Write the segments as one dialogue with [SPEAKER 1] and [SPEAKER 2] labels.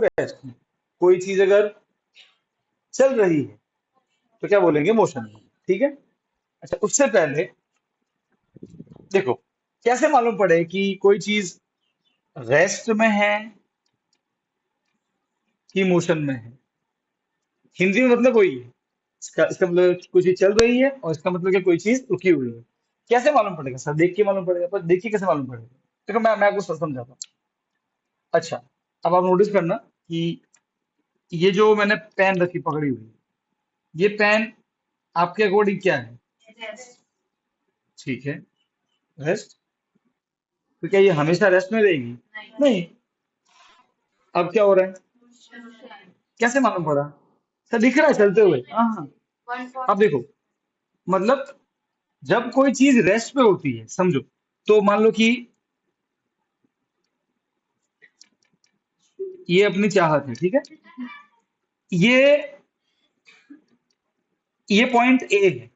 [SPEAKER 1] Rest में। कोई चीज अगर चल रही है तो क्या बोलेंगे, मोशन में। ठीक है। अच्छा, उससे पहले देखो कैसे मालूम पड़े कि कोई चीज रेस्ट में है कि मोशन में है। हिंदी में मतलब वही है। इसका मतलब कोई चीज चल रही है और इसका मतलब कि कोई चीज रुकी हुई है। कैसे मालूम पड़ेगा सर? देख के मालूम पड़ेगा। पर देखिए कैसे मालूम पड़ेगा। देखो मैं आपको समझाता हूँ। अच्छा, अब आप नोटिस करना कि ये जो मैंने पेन रखी पकड़ी हुई, ये पेन आपके अकॉर्डिंग क्या है? ठीक है, रेस्ट। तो क्या ये हमेशा रेस्ट में रहेगी? नहीं। अब क्या हो रहा है? कैसे मालूम पड़ा? सर दिख रहा है चलते हुए। हाँ हाँ। अब देखो, मतलब जब कोई चीज रेस्ट पे होती है, समझो, तो मान लो कि ये अपनी चाहत है। ठीक है। ये ये पॉइंट ए है।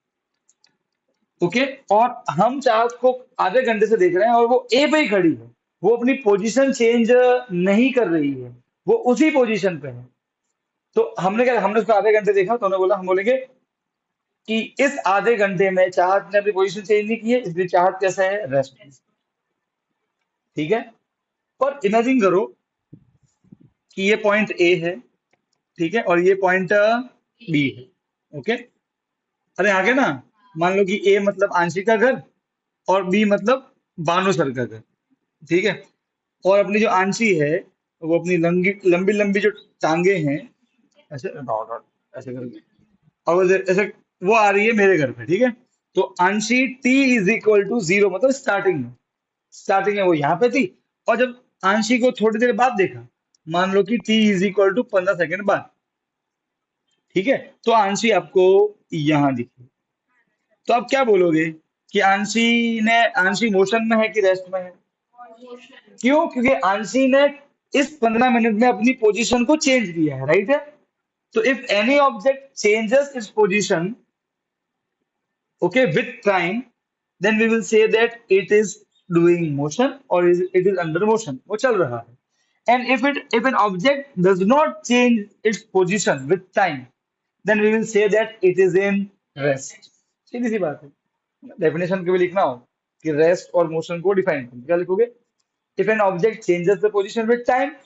[SPEAKER 1] ओके। और हम चाहत को आधे घंटे से देख रहे हैं और वो ए पे ही खड़ी है। वो अपनी पोजीशन चेंज नहीं कर रही है, वो उसी पोजीशन पे है। तो हमने उसको आधे घंटे देखा, तो उन्होंने बोला, हम बोलेंगे कि इस आधे घंटे में चाहत ने अपनी पोजीशन चेंज नहीं की है, इसलिए चाहत कैसा है, रेस्ट में। ठीक है। पर इमेजिन करो कि ये पॉइंट ए है, ठीक है, और ये पॉइंट बी है। ओके। अरे आगे ना, मान लो कि ए मतलब आंशिक का घर और बी मतलब बानो सर का घर। ठीक है। और अपनी जो आंशी है, वो अपनी लंबी लंबी लंबी जो टांगे हैं, ऐसे डॉट डॉट ऐसे करके, और ऐसे वो आ रही है मेरे घर पे। ठीक है। तो आंशी t is equal to zero, मतलब स्टार्टिंग में वो यहाँ पे थी। और जब आंशी को थोड़ी देर बाद देखा, मान लो कि t is equal to 15 second बाद, ठीक है, तो आंशी आपको यहाँ दिखी। तो आप क्या बोलोगे कि आंशी मोशन में है कि रेस्ट में है? क्यों? क्योंकि आंशी ने इस 15 मिनट में अपनी पोजीशन को चेंज किया है, राइट है। तो if any object changes its position, okay, with time, then we will say that it is doing motion or it is under motion, वो चल रहा है। And if an object does not change its position with time, then we will say that it is in rest। सीधी सी बात है। Definition कभी लिखना हो कि रेस्ट और मोशन को डिफाइन करो, क्या लिखोगे? If an object changes the position with time,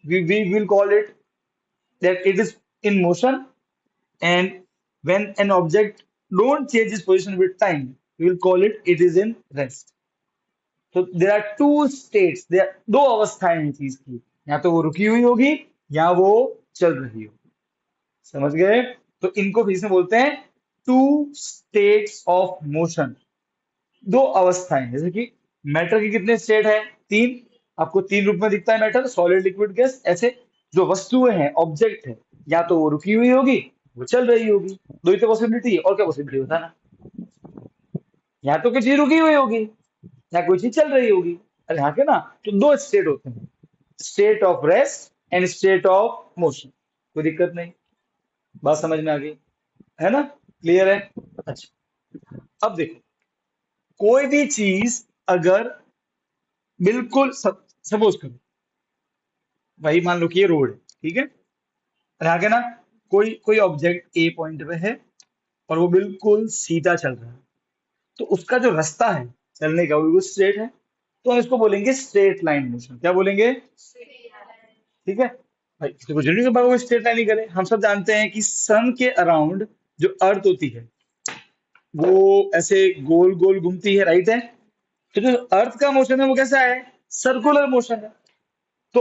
[SPEAKER 1] we will call it that it is in motion, and when an object don't change its position with time, we will call it is in rest। so there are two states, there दो अवस्थाएं हैं चीज की, या तो वो रुकी हुई होगी या वो चल रही होगी। समझ गए? तो इनको फिर से बोलते हैं टू स्टेट्स ऑफ मोशन। दो अवस्थाएं, जैसे कि मैटर की कितने स्टेट है? तीन। आपको तीन रूप में दिखता है मैटर, सॉलिड, लिक्विड, गैस। ऐसे जो वस्तुएं हैं, ऑब्जेक्ट है, या तो वो रुकी हुई होगी, वो चल रही होगी। दो ही तो पॉसिबिलिटी है, और क्या पॉसिबिलिटी होता है ना? या तो कोई चीज रुकी हुई होगी या कोई चीज चल रही होगी। अरे हाँ के ना। तो दो स्टेट होते हैं, state of rest and state of motion. कोई दिक्कत नहीं, बात समझ में आ गई है ना? क्लियर है? अच्छा, अब देखो, कोई भी चीज अगर बिल्कुल सपोज करो, भाई मान लो कि ये रोड है, ठीक है, और आगे ना कोई कोई ऑब्जेक्ट ए पॉइंट पे है और वो बिल्कुल सीधा चल रहा है। तो उसका जो रास्ता है चलने का, वो बिल्कुल स्ट्रेट है। तो हम इसको बोलेंगे स्ट्रेट लाइन मोशन। क्या बोलेंगे? ठीक है। भाई इसको जरूरी के बारे में स्ट्रेट लाइन ही करें? हम सब जानते हैं कि सन के अराउंड जो अर्थ होती है, वो ऐसे गोल गोल घूमती है, राइट है। तो जो अर्थ का मोशन है वो कैसा है? सर्कुलर मोशन है। तो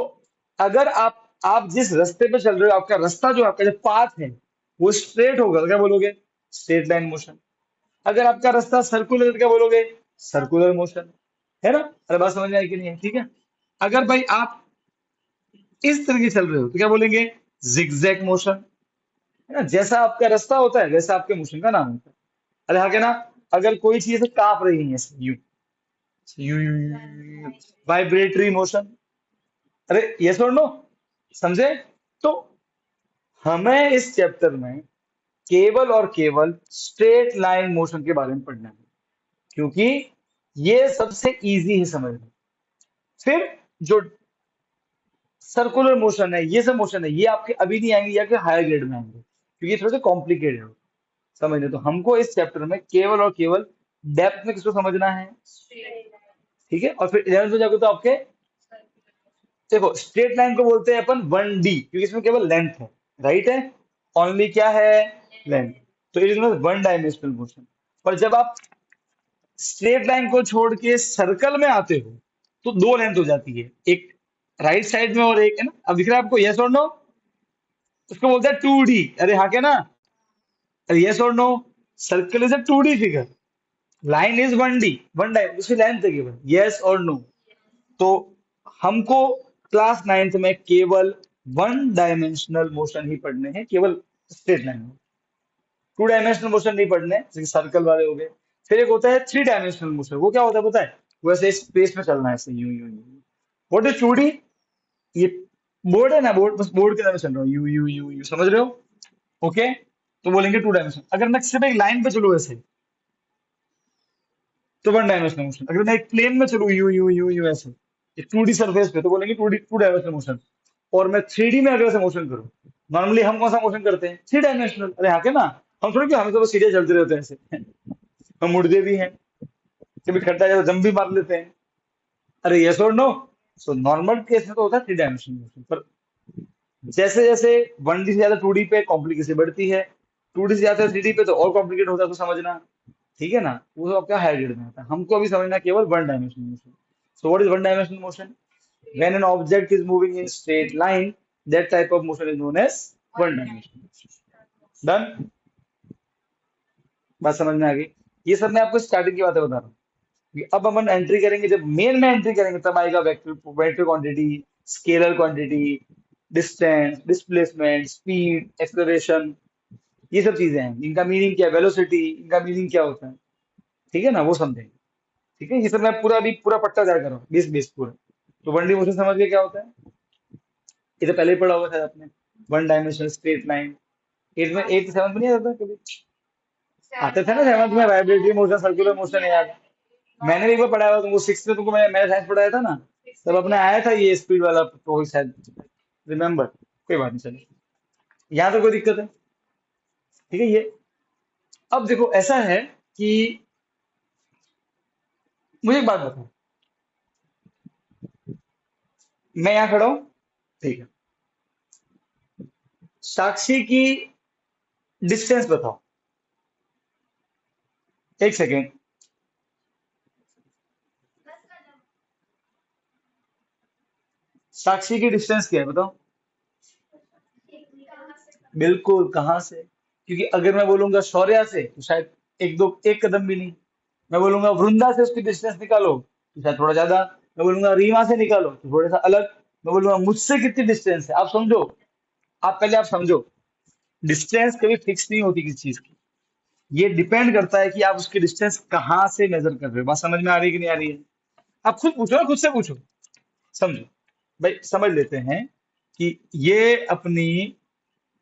[SPEAKER 1] अगर आप जिस रास्ते पे चल रहे हो, आपका रास्ता जो आपका जो पाथ है वो स्ट्रेट होगा, तो क्या बोलोगे? Straight line motion. अगर आपका रास्ता सर्कुलर, तो क्या बोलोगे? Circular motion. है ना? अरे बात समझ में आई कि नहीं है? ठीक है। अगर भाई आप इस तरह के चल रहे हो, तो क्या बोलेंगे? Zigzag motion. है ना? जैसा आपका रास्ता होता है वैसा आपके मोशन का नाम होता है। अरे हाँ, क्या ना, अगर कोई चीज ऐसे कांप रही है, यूं यूं, वाइब्रेटरी मोशन। अरे यस और नो, समझे? तो हमें इस चैप्टर में केवल और केवल स्ट्रेट लाइन मोशन के बारे में पढ़ना है, क्योंकि ये सबसे इजी है समझना। फिर जो सर्कुलर मोशन है, ये सब मोशन है, ये आपके अभी नहीं आएंगे, ये आपके हायर ग्रेड में आएंगे, क्योंकि ये थोड़े से कॉम्प्लिकेटेड हो समझने। तो हमको इस चैप्टर में केवल और केवल डेप्थ में किसको समझना है, ठीक है। और फिर 11th में जाओगे तो आपके, देखो स्ट्रेट लाइन को बोलते हैं अपन 1D, क्योंकि इसमें केवल लेंथ है, राइट है, ओनली क्या है, लेंथ। तो it is one dimensional motion. पर जब आप स्ट्रेट लाइन को छोड़ के सर्कल में आते हो तो दो लेंथ हो जाती है, एक राइट साइड में और एक है ना, अब दिख रहा है आपको, यस और नो, उसको बोलते हैं 2D। अरे हाँ क्या ना, यस और no, circle is a 2D figure, line is 1D, one dimension, उसकी लेंथ है केवल, यस और नो। तो हमको क्लास 9th में केवल वन डायमेंशनल मोशन ही पढ़ने हैं, केवल स्ट्रेट लाइन में, टू डायमेंशनल मोशन नहीं पढ़ने, जैसे सर्कल वाले हो गए। फिर एक होता है थ्री डायमेंशनल मोशन, वो क्या होता है पता है, वो ऐसे स्पेस में चलना है, ऐसे यूं यूं यूं। व्हाट इज 2D, ये बोर्ड है ना, बोर्ड, बस बोर्ड के तरह चल रहा हूँ, यू यू यू यू, समझ रहे हो, ओके। तो बोलेंगे टू डायमेंशन। अगर मैं सिर्फ एक लाइन पे चलूँ ऐसे, तो वन डायमेंशनल मोशन। अगर मैं एक प्लेन में चलूँ यू यू यू यू ऐसे, एक 2D सरफेस पे, तो बोलेंगे टू डायमेंशनल मोशन। और मैं 3D में अगर ऐसे मोशन करूँ, नॉर्मली हम कौन सा मोशन करते हैं, थ्री डायमेंशनल। अरे हाँ क्या ना, हम थोड़ी, क्या हमें तो बस सीधे चलते रहते हैं ऐसे, हम मुड़ते भी हैं, कभी खड्डा जाए तो जंप भी मार लेते हैं। अरे यस और नो। सो नॉर्मल केस में तो होता है थ्री डायमेंशनल मोशन। पर जैसे जैसे 1D से ज्यादा 2D पे कॉम्प्लिकेशन बढ़ती है, 2D से ज्यादा 3D पे तो और कॉम्प्लिकेट होता है, तो समझना, ठीक है ना, वो तो आपका हायर ग्रेड में होता है। हमको अभी समझना केवल one dimensional motion. So what is one dimensional motion, when an object is moving in straight line, that type of motion is known as one dimensional motion. Done, बात समझ में आ गई। ये सब मैं आपको स्टार्टिंग की बातें बता रहा हूँ। कि अब अपन एंट्री करेंगे, जब मेन में एंट्री करेंगे तब आएगा vector, vector quantity, scalar quantity, distance, displacement, speed, acceleration, ये सब चीजें हैं, इनका मीनिंग क्या है, वेलोसिटी, इनका मीनिंग क्या होता है, ठीक है ना, वो समझेंगे। ठीक है, ये सब मैं पूरा अभी पूरा पट्टा जाकर रहा हूँ, बीस बीस पूरा। तो वन डी मोशन समझ गए क्या होता है, ये तो पहले ही पढ़ा हुआ था आपने, one dimensional straight line. Eight में, एट सेवंथ में नहीं आता था कभी, आते थे ना सेवंथ में, वाइब्रेटरी मोशन, सर्कुलर मोशन है यार। मैंने भी एक बार पढ़ाया हुआ तुमको, सिक्स में तुमको मैंने साइंस पढ़ाया था ना, तब अपने आया था ये स्पीड वाला तो शायद, रिमेम्बर, कोई बात नहीं, चले, यहाँ तो कोई दिक्कत है, ठीक है। ये अब देखो ऐसा है कि, मुझे एक बात बताओ, मैं यहाँ खड़ा हूँ, ठीक है, साक्षी की डिस्टेंस बताओ, एक सेकेंड, साक्षी की डिस्टेंस क्या है बताओ, बिल्कुल, कहाँ से, क्योंकि अगर मैं बोलूंगा शौर्या से तो शायद एक दो, एक कदम भी नहीं। मैं बोलूंगा वृंदा से उसकी डिस्टेंस निकालो तो शायद थोड़ा ज्यादा। मैं बोलूंगा रीमा से निकालो तो थोड़ा सा अलग। मैं बोलूंगा मुझसे कितनी डिस्टेंस है, आप समझो, आप पहले आप समझो, डिस्टेंस कभी फिक्स नहीं होती किसी चीज की, ये डिपेंड करता है कि आप उसकी डिस्टेंस कहाँ से मेजर कर रहे हो। बात समझ में आ रही है कि नहीं आ रही है, आप खुद पूछो ना, खुद से पूछो, समझो, भाई समझ लेते हैं कि ये अपनी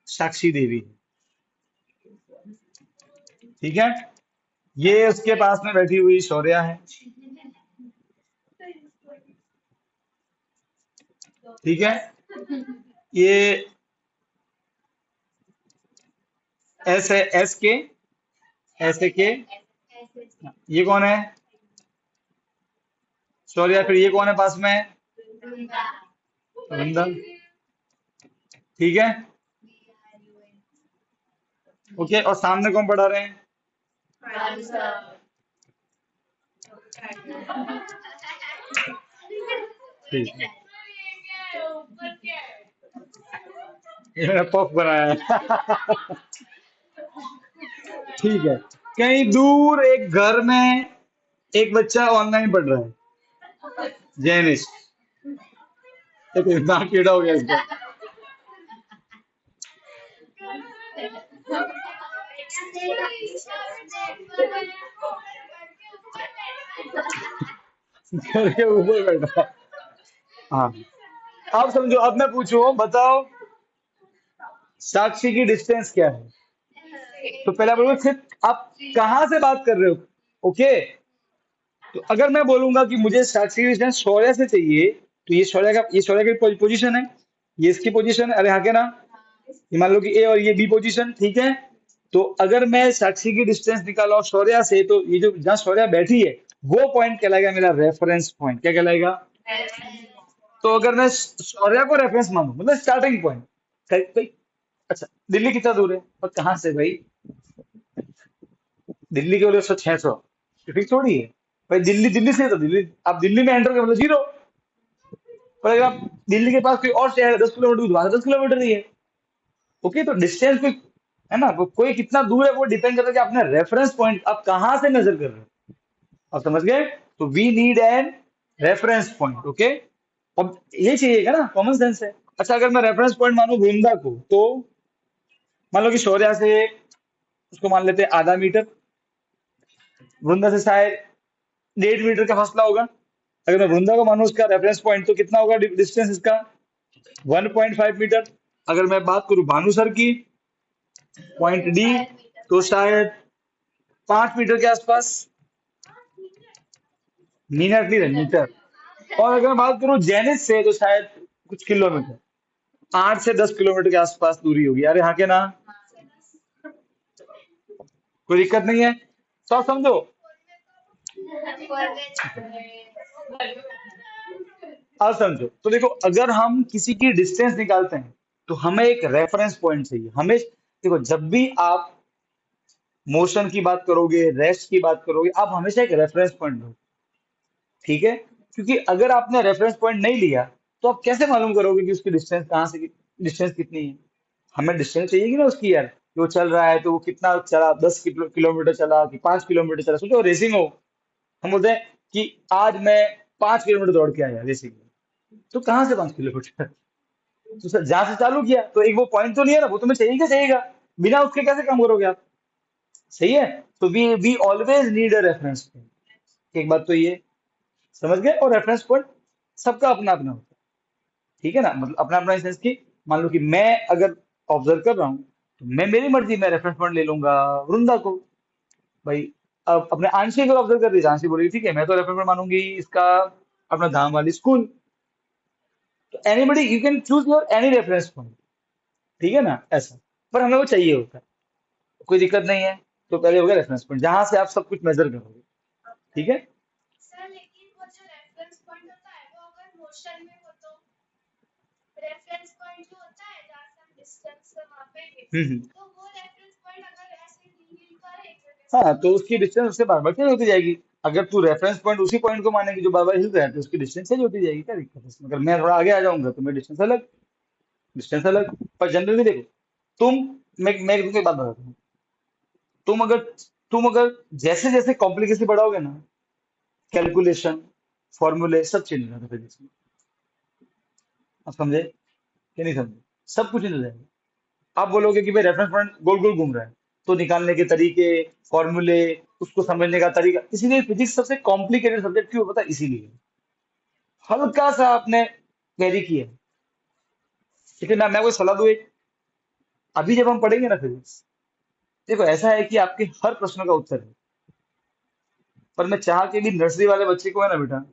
[SPEAKER 1] साक्षी देवी है, ठीक है, ये उसके पास में बैठी हुई शौर्या है, ठीक है, ये एस है, एस के, एस के, ये कौन है, शौर्या। फिर ये कौन है पास में, वृंदा, ठीक है, ओके। और सामने कौन पढ़ा रहे हैं, ठीक है, ये मैंने पफ बनाया है ठीक है, कहीं दूर एक घर में एक बच्चा ऑनलाइन पढ़ रहा है, जैनिश, एक नाम कीड़ा हो गया इसका घर के ऊपर बैठा है। हाँ, अब समझो, अब मैं पूछूं, बताओ साक्षी की डिस्टेंस क्या है। तो पहला बोलो सिर्फ आप कहाँ से बात कर रहे हो, ओके। तो अगर मैं बोलूंगा कि मुझे साक्षी की डिस्टेंस शौर्य से चाहिए, तो ये शौर्य की पोजीशन है, ये इसकी पोजीशन है, अरे हाँ के ना, ये मान लो कि ए और ये बी पोजीशन, ठीक है। तो अगर मैं साक्षी की डिस्टेंस निकाला और शौर्या से, तो ये जो जहाँ शौर्या बैठी है वो पॉइंट कहलाएगा मेरा रेफरेंस पॉइंट। क्या कहलाएगा? तो अगर मैं शौर्या को रेफरेंस मानूं, मतलब स्टार्टिंग पॉइंट, भाई अच्छा दिल्ली कितना दूर है और कहाँ से भाई? दिल्ली के बोले 600, फिक्स थोड़ी है भाई। दिल्ली दिल्ली से, तो दिल्ली आप दिल्ली में एंटर कर मतलब जीरो। पर अगर आप दिल्ली के पास कोई और शहर है 10 किलोमीटर दूर, वहां से 10 किलोमीटर ही है। ओके, तो डिस्टेंस कोई है ना, वो कोई कितना दूर है वो डिपेंड करता है कि आपने रेफरेंस पॉइंट आप कहाँ से मेजर कर रहे हो। आप समझ गए? तो we need an reference point. Okay, अब ये चाहिएगा ना, कॉमन सेंस है। अच्छा, अगर मैं रेफरेंस पॉइंट मानूं वृंदा को, तो मान लो कि शौर्या से उसको मान लेते हैं आधा मीटर, वृंदा से शायद 1.5 मीटर का फासला होगा। अगर मैं वृंदा को मानूं उसका रेफरेंस पॉइंट, तो कितना होगा डिस्टेंस इसका? 1.5 मीटर। अगर मैं बात करूं भानु सर की, पॉइंट डी, तो शायद 5 मीटर के आसपास। मिनट नहीं रहे, मीटर। और अगर मैं बात करूं जेनिस से, तो शायद कुछ किलोमीटर, 8 से 10 किलोमीटर के आसपास दूरी होगी। अरे हाँ के ना, कोई दिक्कत नहीं है, तो आप समझो। आप समझो तो देखो, अगर हम किसी की डिस्टेंस निकालते हैं तो हमें एक रेफरेंस पॉइंट चाहिए। हमें देखो, जब भी आप मोशन की बात करोगे, रेस्ट की बात करोगे, आप हमेशा एक रेफरेंस पॉइंट लो, ठीक है। क्योंकि अगर आपने रेफरेंस पॉइंट नहीं लिया, तो आप कैसे मालूम करोगे कि उसकी डिस्टेंस कहाँ से, डिस्टेंस कितनी है? हमें डिस्टेंस चाहिए कि ना उसकी यार, कि वो चल रहा है तो वो कितना चला, 10 किलोमीटर चला कि 5 किलोमीटर चला। सोचो रेसिंग हो, हम बोलते हैं कि आज मैं 5 किलोमीटर दौड़ के आया रेसिंग में, तो कहाँ से 5 किलोमीटर? तो सर जहां से चालू किया, तो एक वो पॉइंट तो नहीं है ना, वो तुम्हें चाहिए क्या, चाहिएगा। बिना उसके कैसे काम करोगे आप? सही है। तो we always need a reference point. एक बात तो ये समझ गए। और रेफरेंस पॉइंट सबका अपना अपना होता है, ठीक है ना, मतलब अपना अपना सेंस की। मान लो कि मैं अगर ऑब्जर्व कर रहा हूँ, तो मैं मेरी मर्जी मैं रेफरेंस पॉइंट ले लूंगा वृंदा को। भाई अब अपने आंशी को ऑब्जर्व कर दीजिए, आंशी बोलेगी ठीक है मैं तो रेफरेंस पॉइंट मानूंगी इसका अपना धाम वाली स्कूल। तो anybody you can choose your any reference point, ठीक है ना, ऐसा। पर हमें वो चाहिए होता है, कोई दिक्कत नहीं है। तो पहले हो गया रेफरेंस पॉइंट, जहां से आप सब कुछ मेजर करोगे, ठीक है।
[SPEAKER 2] सर लेकिन वो जो रेफरेंस पॉइंट होता है वो अगर मोशन में हो तो रेफरेंस पॉइंट जो होता है जहाँ से हम डिस्टेंस से मापेंगे
[SPEAKER 1] हम्म।
[SPEAKER 2] तो वो रेफरेंस पॉइंट अगर ऐसे रील करे एक जगह से
[SPEAKER 1] हाँ,
[SPEAKER 2] तो
[SPEAKER 1] तो
[SPEAKER 2] वो
[SPEAKER 1] उसकी
[SPEAKER 2] चेंज
[SPEAKER 1] डिस्टेंस उससे बार बार चेंज होती जाएगी। अगर तू रेफरेंस पॉइंट उसी पॉइंट को मानेगी जो बार बार हिल रहा है, तो उसकी डिस्टेंस चेंज होती जाएगी। क्या दिक्कत है इसमें? अगर मैं थोड़ा आगे आ जाऊंगा तो मेरी डिस्टेंस अलग, डिस्टेंस अलग। पर जनरली देखो, तुम, मैं तुमको एक बात बताता हूँ। तुम अगर तुम अगर जैसे जैसे कॉम्प्लिकेशन बढ़ाओगे ना, कैलकुलेशन, फॉर्मूले सब चेंज हो जाते हैं फिजिक्स में। आप समझे कि नहीं समझे? सब कुछ चेंज हो जाएगा। आप बोलोगे कि भाई रेफरेंस पॉइंट गोल गोल घूम रहा है, तो निकालने के तरीके, फॉर्मूले, उसको समझने का तरीका, इसीलिए फिजिक्स सबसे कॉम्प्लिकेटेड सब्जेक्ट क्यों पता है? इसीलिए हल्का सा आपने कैरी किया है। लेकिन मैं कोई सलाह दूं एक, अभी जब हम पढ़ेंगे ना फिजिक्स, देखो ऐसा है कि आपके हर प्रश्न का उत्तर है। पर मैं चाह के भी नर्सरी वाले बच्चे को है ना बेटा,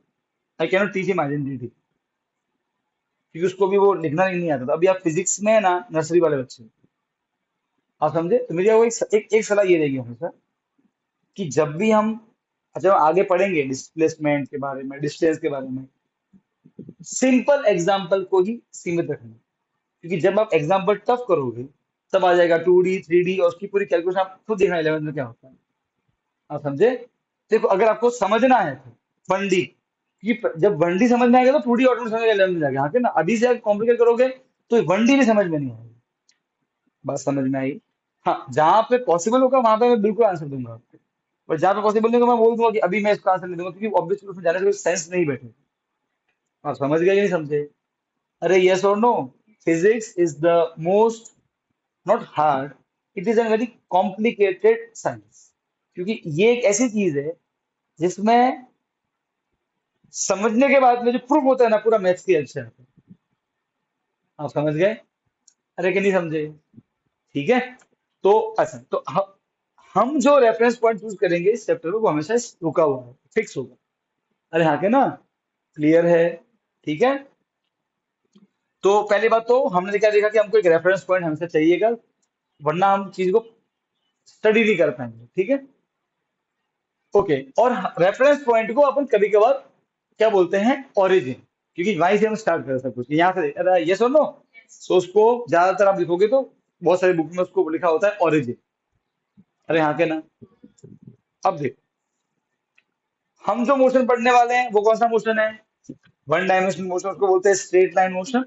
[SPEAKER 1] I cannot teach him identity, क्योंकि उसको भी वो लिखना नहीं आता था। अभी आप फिजिक्स में है ना नर्सरी वाले बच्चे, आप समझे? तो मेरी वो एक सलाह ये रहेगी हमेशा, कि जब भी हम, अच्छा आगे पढ़ेंगे डिस्प्लेसमेंट के बारे में, डिस्टेंस के बारे में, सिंपल एग्जाम्पल को ही सीमित रखना। क्योंकि जब आप एग्जाम्पल टफ करोगे, तब आ जाएगा 2D 3D, और उसकी पूरी कैलकुलेशन आप खुद देखना 11th में क्या होता है। आप समझे? देखो अगर आपको समझना है तो 1D, क्योंकि जब 1D समझ में आएगा तो 2D ऑटोमेटिक समझ में 11th में जाएगा। हाँ कि ना, अभी से आप कॉम्प्लिकेट करोगे तो 1D भी समझ में नहीं आएगी। बात समझ में आई? हाँ, जहां पे पॉसिबल होगा वहां पे मैं बिल्कुल आंसर दूंगा आपको। और जहां पे पॉसिबल नहीं होगा मैं बोल दूंगा कि अभी मैं इसका आंसर नहीं दूंगा, क्योंकि ऑब्वियसली उसमें जाने से कोई सेंस नहीं बैठे। आप समझ गए कि नहीं समझे? अरे यस और no, physics is the most, not hard, it is a very complicated science. क्योंकि ये एक ऐसी चीज है जिसमें समझने के बाद में जो प्रूफ होता है ना, पूरा मैथ्स की हेल्प से आता है। आप समझ गए? अरे कि नहीं समझे? ठीक है। तो अच्छा, तो हम जो रेफरेंस पॉइंट चूज करेंगे इस चैप्टर में, वो हमेशा रुका हुआ है, फिक्स होगा। अरे हाँ के ना, क्लियर है? ठीक है, तो पहली बात तो हमने क्या देखा कि हमको एक रेफरेंस पॉइंट हमसे चाहिएगा, वरना हम चीज को स्टडी नहीं कर पाएंगे। ठीक है, ओके। और रेफरेंस पॉइंट को अपन कभी कभार क्या बोलते हैं, ओरिजिन, क्योंकि वहीं से हम स्टार्ट कर सब कुछ, यहाँ से ये सुनो। तो उसको ज्यादातर आप लिखोगे तो बहुत सारी बुक में उसको लिखा होता है ओरिजिन। अरे हाँ के ना। अब देखो, हम जो मोशन पढ़ने वाले हैं वो कौन सा मोशन है, वन डायमेंशनल मोशन, उसको बोलते हैं स्ट्रेट लाइन मोशन।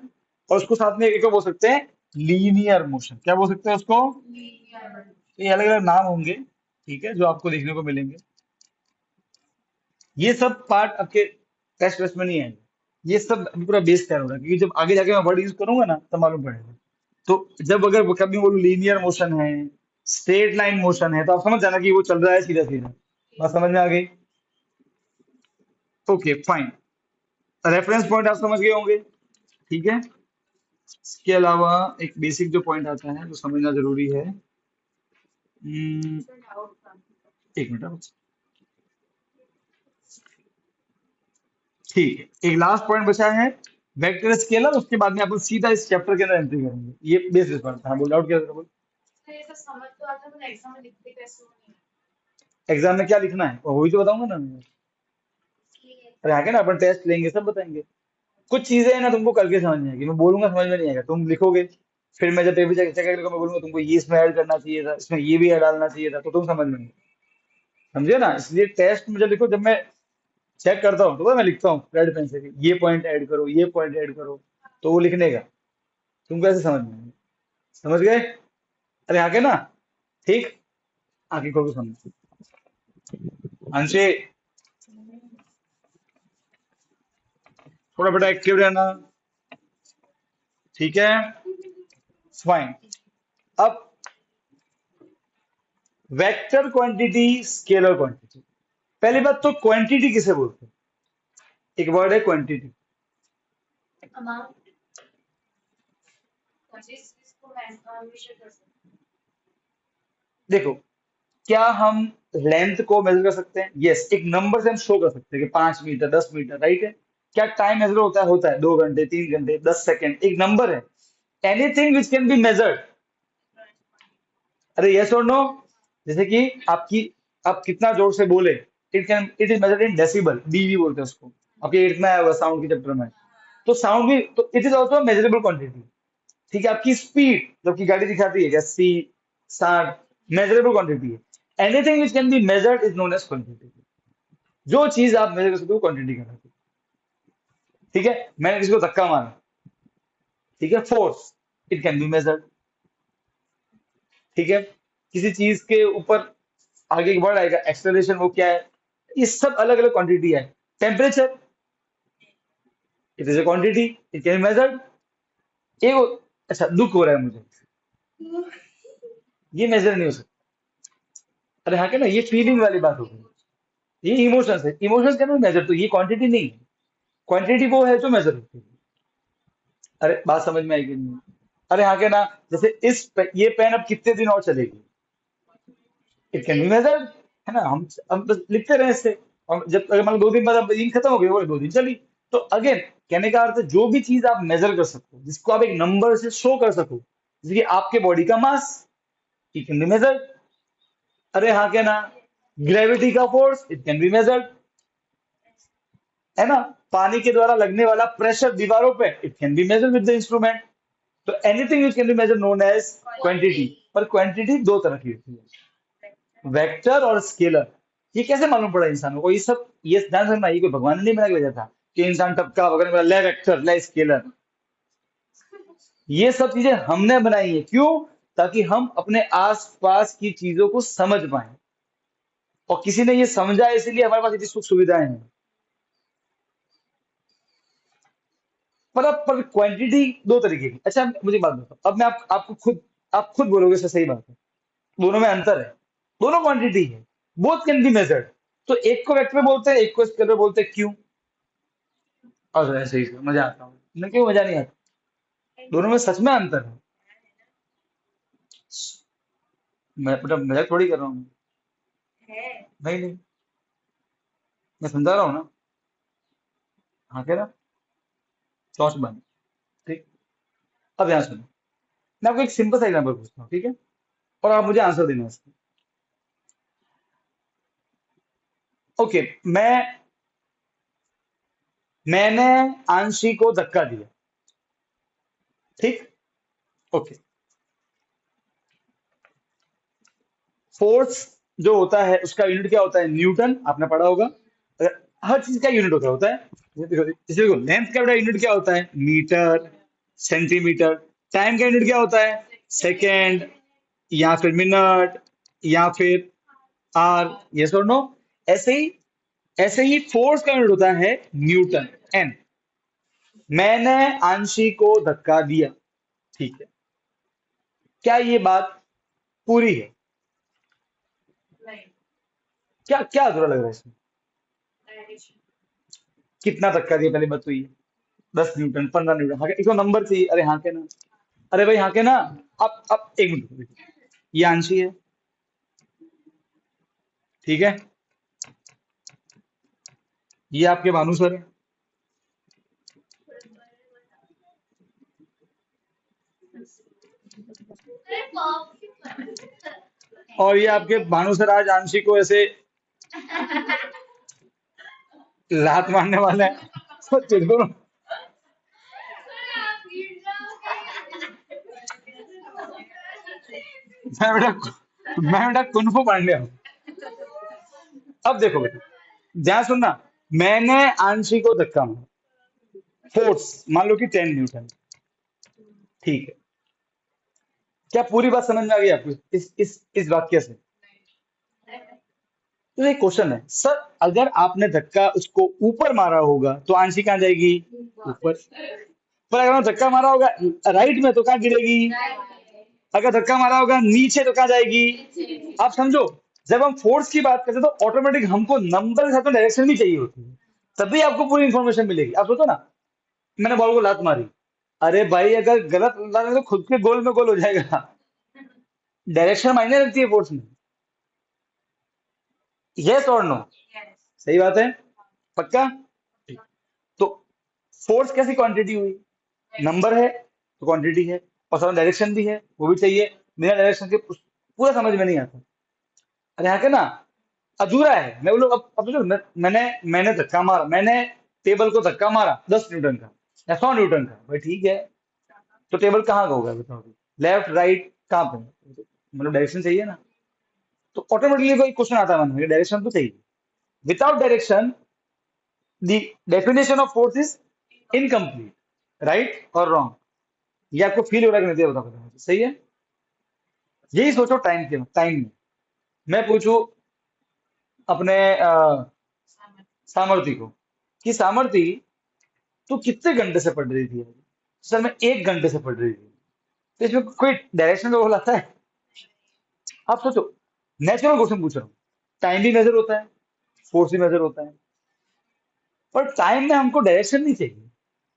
[SPEAKER 1] और उसको साथ में एक और बोल सकते हैं लीनियर मोशन। क्या बोल सकते हैं उसको, तो ये अलग अलग नाम होंगे, ठीक है, जो आपको देखने को मिलेंगे। ये सब पार्ट आपके टेस्ट वेस्ट में नहीं आएंगे, ये सब अभी पूरा बेस तैयार हो रहा है, क्योंकि जब आगे जाके मैं वर्ड यूज करूंगा ना तब मालूम पड़ेगा। तो जब अगर वो कभी बोलूं लीनियर मोशन है, स्ट्रेट लाइन मोशन है, तो आप समझ जाना कि वो चल रहा है सीधा सीधा। बात समझ में आ गई? Okay fine. रेफरेंस पॉइंट आप समझ गए होंगे, ठीक है। इसके अलावा एक बेसिक जो पॉइंट आता है जो समझना जरूरी है। एक मिनट आप। ठीक है, एक लास्ट पॉइंट बचा है, वेक्टर स्केलर। उसके बाद में अपन सीधा इस चैप्टर के अंदर एंट्री करेंगे। ये बेसिस पॉइंट था। हाँ, बोल डाउट क्या था, बोल।
[SPEAKER 2] तो ये सब समझ तो आता है, पर एग्जाम में लिखते कैसे हो नहीं
[SPEAKER 1] एग्जाम में क्या लिखना है वही तो बताऊंगा ना मैं।
[SPEAKER 2] इसलिए।
[SPEAKER 1] अरे आगे ना अपन टेस्ट लेंगे, सब बताएंगे। कुछ चीजें हैं ना तुमको करके समझ में आएगी, मैं बोलूंगा समझ में नहीं आएगा, तुम लिखोगे। फिर मैं जब पेपर चेक चेक करूंगा, मैं बोलूंगा तुमको ये इसमें ऐड करना चाहिए था, इसमें ये भी ऐड डालना चाहिए था, तो तुम समझ में नहीं। समझे ना? इसलिए टेस्ट में जब लिखो, जब मैं चेक करता हूँ तो वो मैं लिखता हूँ रेड पेन से कि ये पॉइंट ऐड करो, ये पॉइंट ऐड करो, तो वो लिखने का तुमको ऐसे समझ में आएगा। समझ गए? अरे आगे ना, ठीक। आगे को भी समझ अंशे, थोड़ा बेटा एक्टिव रहना, ठीक है, फाइन। अब वेक्टर क्वांटिटी, स्केलर क्वांटिटी। पहली बात तो क्वांटिटी किसे बोलते हैं? एक वर्ड है क्वांटिटी।
[SPEAKER 2] अमाउंट जिस इसको मेजर कर सकते
[SPEAKER 1] देखो, क्या हम लेंथ को मेजर कर सकते हैं? यस, एक नंबर से हम शो कर सकते हैं कि 5 मीटर, 10 मीटर, राइट है। क्या टाइम मेजर होता है? होता है, 2 घंटे, 3 घंटे, 10 सेकेंड, एक नंबर है। Anything which can be measured. अरे यस और नो। जैसे कि आपकी, आप कितना जोर से बोले, it is measured in decibel, dB बोलते हैं उसको। आपके एट में आया हुआ साउंड के चैप्टर में। तो साउंड भी, तो it is also measurable quantity. ठीक है, आपकी स्पीड जबकि गाड़ी दिखाती है कि 80, 60, मेजरेबल क्वांटिटी है। Anything which can be measured is known as quantity. जो चीज आप मेजर कर सकते हो क्वांटिटी कहलाती है। ठीक है, मैंने किसी को धक्का मारा, ठीक है, force, it can be measured. ठीक है, किसी चीज के ऊपर आगे एक वर्ड आएगा एक्सेलरेशन, वो क्या है? ये सब अलग अलग क्वांटिटी है। Temperature, it is a quantity, it can be measured. एक, अच्छा दुख हो रहा है मुझे, ये मेजर नहीं हो सकता। अरे हाँ, क्या ना, ये फीलिंग वाली बात हो गई। ये इमोशंस है, इमोशंस कैन बी मेजर, तो ये क्वांटिटी नहीं है। क्वांटिटी वो है जो मेजर होती है। अरे बात समझ में आएगी नहीं? अरे हाँ, क्या ना, जैसे ये पेन अब कितने दिन और चलेगी, इट कैन बी मेजर्ड, है ना। हम बस लिखते रहे इससे, और जब अगर मतलब 2 दिन बाद अब इंक खत्म हो गई, वो 2 दिन चली। तो अगेन, कहने का अर्थ है, जो भी चीज आप मेजर कर सको, जिसको आप एक नंबर से शो कर सको, जैसे कि आपके बॉडी का मास, इट कैन बी मेजर्ड। अरे हाँ, क्या ना, ग्रेविटी का force, it can be measured, है ना। पानी के द्वारा लगने वाला प्रेशर दीवारों पे, it can be measured with the instrument. तो anything which can be measured known as quantity. पर क्वांटिटी दो तरह की होती है, वेक्टर और स्केलर। ये कैसे मालूम पड़ा इंसानों को? ये सब, ये ध्यान रखना, ये कोई भगवान ने नहीं बना के भेजा था कि इंसान टपका वगैरह बोला, ले वेक्टर, ले स्केलर। ये सब चीजें हमने बनाई है, क्यों? ताकि हम अपने आसपास की चीजों को समझ पाए। और किसी ने ये समझा है, इसीलिए हमारे पास इतनी सुख सुविधाएं हैं। पर अब पर क्वांटिटी दो तरीके की। अच्छा मुझे एक बात बताओ, अब मैं आपको खुद, आप खुद बोलोगे सर, सही बात है, दोनों में अंतर है, दोनों क्वांटिटी है, बोथ कैन बी मेजर्ड। तो एक को वेक्टर बोलते हैं, एक को स्केलर बोलते हैं, क्यों? और ऐसे ही मजा आता हूँ मैं, क्यों मजा नहीं आता? दोनों में सच में अंतर है। मैं मतलब मजाक थोड़ी कर रहा हूँ।
[SPEAKER 2] है।
[SPEAKER 1] नहीं नहीं, मैं समझा रहा हूँ ना। हाँ, कह रहा, टॉर्च बंद। ठीक। अब ध्यान सुनो, मैं आपको एक सिंपल सा एग्जाम्पल पूछता हूँ, ठीक है, और आप मुझे आंसर देना है इसका। ओके, मैंने आंशी को धक्का दिया। ठीक। ओके। फोर्स जो होता है उसका यूनिट क्या होता है? न्यूटन, आपने पढ़ा होगा। हर चीज का यूनिट होता है। जैसे देखो, लेंथ का यूनिट क्या होता है? Metre, centimetre. टाइम का यूनिट क्या होता है? सेकेंड, या फिर मिनट, या फिर आर। यस और नो? ऐसे ही, ऐसे ही फोर्स का यूनिट होता है न्यूटन, एन। मैंने आंशी को धक्का दिया। ठीक है, क्या ये बात पूरी है? क्या क्या अधूरा लग रहा है इसमें? कितना धक्का दिया पहले बात हुई है? 10 न्यूटन, 15 न्यूटन, हाँ, इसको नंबर चाहिए। अरे हाँ के ना, अरे भाई हाँ के ना। अब एक मिनट देखो। ये आंशी है, ठीक है, ये आपके भानु सर है, और ये आपके भानु सर आज आंशी को ऐसे लात मारने वाले हैं। तो देखो, मैं बेटा कुनफू पांड्या हूँ। अब देखो बेटा, ध्यान सुनना। मैंने आंशी को धक्का मारा, फोर्स मान लो कि 10 न्यूटन। ठीक है, क्या पूरी बात समझ में आ गई आपको इस वाक्य से? तो एक क्वेश्चन है सर, अगर आपने धक्का उसको ऊपर मारा होगा तो आंशी कहाँ जाएगी? ऊपर। पर अगर आपने धक्का मारा होगा राइट में तो कहाँ गिरेगी? अगर धक्का मारा होगा नीचे तो कहाँ जाएगी? आप समझो, जब हम फोर्स की बात करते हैं तो ऑटोमेटिक हमको नंबर के साथ में डायरेक्शन भी चाहिए होती है, तभी आपको पूरी इंफॉर्मेशन मिलेगी। आप सोचो ना, मैंने बॉल को लात मारी, अरे भाई अगर गलत लात तो खुद के गोल में गोल हो जाएगा। डायरेक्शन मायने रखती है फोर्स में। यस और नो? सही बात है, पक्का? ठीक। तो फोर्स कैसी क्वांटिटी हुई? नंबर है तो क्वांटिटी है, और साथ डायरेक्शन भी है, वो भी चाहिए। बिना डायरेक्शन के पूरा समझ में नहीं आता। अरे हाँ के ना, अधूरा है। मैं बोलूँ अब सोचो, मैंने धक्का मारा, मैंने टेबल को धक्का मारा 10 न्यूटन का या 100 न्यूटन का, भाई ठीक है, तो टेबल कहाँ का होगा बताओ? लेफ्ट राइट कहाँ पे? मतलब डायरेक्शन चाहिए ना। तो ऑटोमेटिकली कोई क्वेश्चन आता है मन में, डायरेक्शन तो चाहिए। Without direction the definition of force is incomplete. Right और रॉन्ग? ये आपको फील हो रहा है कि नहीं, ये बताओ मुझे, सही है? यही सोचो टाइम में। मैं पूछूं अपने सामर्थी को कि सामर्थी तू कितने घंटे से पढ़ रही थी? सर मैं 1 घंटे से पढ़ रही थी। तो इसमें कोई डायरेक्शन का रोल आता है? आप सोचो, नेचुरल क्वेश्चन पूछ रहा हूँ। टाइम भी मेजर होता है, फोर्स भी मेजर होता है, पर टाइम में हमको डायरेक्शन नहीं चाहिए।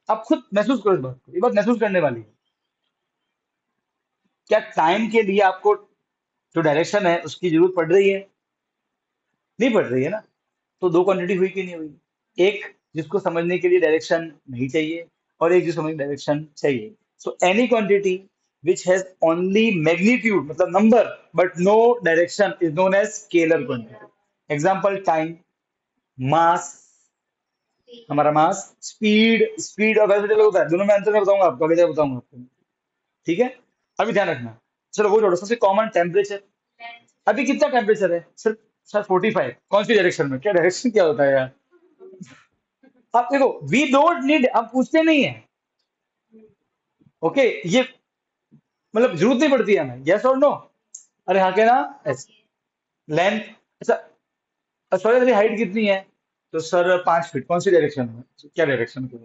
[SPEAKER 1] आप खुद महसूस करो इस बात को, ये बात महसूस करने वाली है। क्या टाइम के लिए आपको जो डायरेक्शन है उसकी जरूरत पड़ रही है? नहीं पड़ रही है ना। तो दो क्वांटिटी हुई कि नहीं हुई? एक जिसको समझने के लिए डायरेक्शन नहीं चाहिए, और एक जिसको समझने डायरेक्शन चाहिए। So any quantity which has only magnitude मतलब number but no direction is known as scalar quantity. Example time, mass, हमारा मास, स्पीड, स्पीड और वेलोसिटी होता है। दोनों में अंतर मैं बताऊंगा आपको, आगे जाकर बताऊंगा आपको। ठीक है, अभी ध्यान रखना। चलो वो छोड़ो, सबसे कॉमन टेम्परेचर। अभी कितना टेम्परेचर है सर? सर 45। कौन सी डायरेक्शन में? क्या डायरेक्शन क्या होता है यार? आप देखो, वी डोंट नीड, आप पूछते नहीं है। ओके, ये मतलब जरूरत नहीं पड़ती है हमें। यस और नो? अरे हाँ के ना? लेंथ, अच्छा सॉरी, मेरी हाइट कितनी है? तो सर 5 फीट। कौन सी डायरेक्शन में? क्या डायरेक्शन के?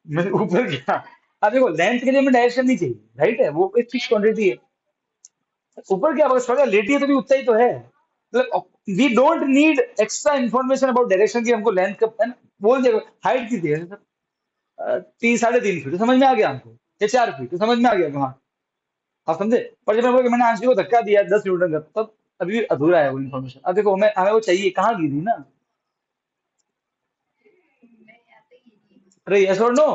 [SPEAKER 1] मैं ऊपर क्या? अब देखो, लेंथ के लिए हमें डायरेक्शन नहीं चाहिए, राइट है, वो एक फिक्स क्वांटिटी है। ऊपर क्या? अगर सॉरी लेटी है तो भी उतना ही तो है। मतलब we don't need extra information about direction की, हमको लेंथ का है ना, बोल दे। हाइट कितनी है सर? 3 साढ़े 3 फीट, तो समझ में आ गया हमको। या 4 फीट, तो समझ में आ गया। हाँ, आप समझे। पर जब मैं बोला कि मैंने आंसर को धक्का दिया 10 न्यूटन का, तब अभी भी अधूरा है वो इन्फॉर्मेशन। अब देखो, हमें हमें वो चाहिए, कहाँ गिरी ना। अरे यस और no?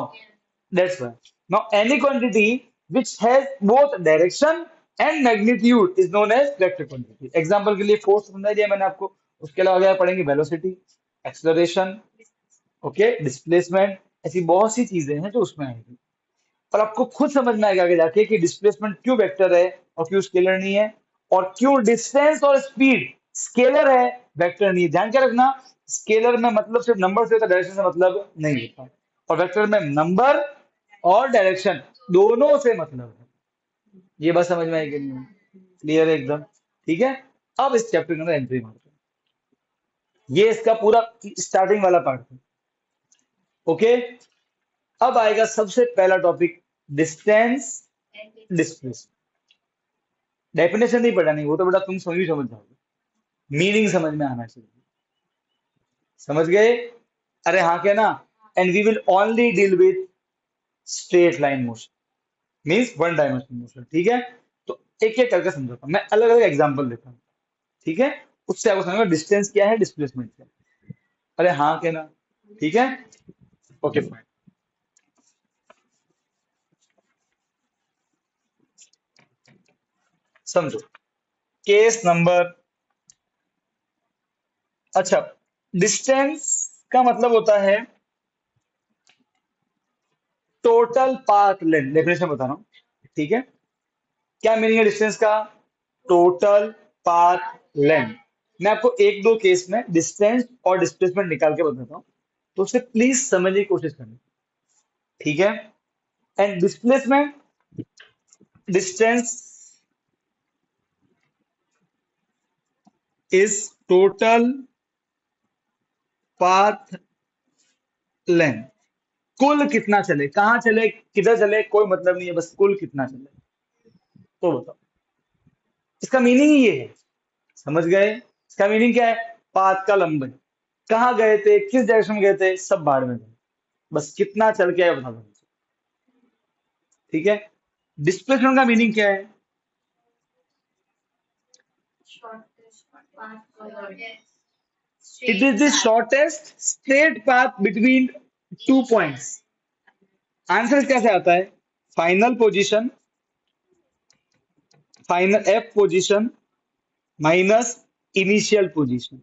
[SPEAKER 1] That's why. Now, any quantity which has both direction and magnitude is known as vector quantity. Example के लिए force समझा दिया मैंने आपको. उसके अलावा आगे पढ़ेंगे velocity, acceleration, ओके, डिस्प्लेसमेंट. ऐसी बहुत सी चीजें हैं जो उसमें आएगी. और आपको खुद समझ में आएगा आगे जाके कि डिस्प्लेसमेंट क्यों वेक्टर है और क्यों स्केलर नहीं है, और क्यों डिस्टेंस और स्पीड स्केलर है, वेक्टर नहीं है. ध्यान क्या रखना, स्केलर में मतलब सिर्फ नंबर से होता है, डायरेक्शन से मतलब नहीं होता. और वेक्टर में नंबर और डायरेक्शन दोनों से मतलब है. ये बात समझ में आएगी कि नहीं? क्लियर है एकदम? ठीक है. अब इस चैप्टर के अंदर एंट्री मारते हैं. ये इसका पूरा स्टार्टिंग वाला पार्ट है. ओके. अब आएगा सबसे पहला टॉपिक, डिस्टेंस डिस्प्लेसमेंट. डेफिनेशन नहीं पढ़ानी, वो तो बेटा तुम समझ जाओगे. मीनिंग समझ में आना चाहिए. समझ गए? अरे हाँ क्या ना. And we will only deal with straight line motion, means one dimensional motion. ठीक है. तो एक एक करके समझाता हूं मैं, अलग अलग एग्जांपल देता हूँ. ठीक है. उससे आपको समझ में डिस्टेंस क्या है, डिस्प्लेसमेंट क्या है. अरे हाँ क्या ना. ठीक है. Okay fine. समझो. केस नंबर, अच्छा, डिस्टेंस का मतलब होता है टोटल पाथ लेंथ. डेफिनेशन बता रहा हूं. ठीक है. क्या मीनिंग है डिस्टेंस का? Total path length. मैं आपको एक दो केस में डिस्टेंस और डिस्प्लेसमेंट निकाल के बताता हूं, तो उसे प्लीज समझने की कोशिश करना. ठीक है. And displacement, distance is total path length. कुल कितना चले, कहां चले, किधर चले, कोई मतलब नहीं है, बस कुल कितना चले. तो बताओ. इसका मीनिंग ही ये है. समझ गए? इसका मीनिंग क्या है? पाथ का लंबन. कहाँ गए थे, किस डायरेक्शन में गए थे, सब बाहर में गए, बस कितना चल के आए बता दो. ठीक है. डिस्प्लेसमेंट का मीनिंग क्या है? It is the shortest straight path between two points. Answer कैसे आता है? Final position, final F position minus initial position.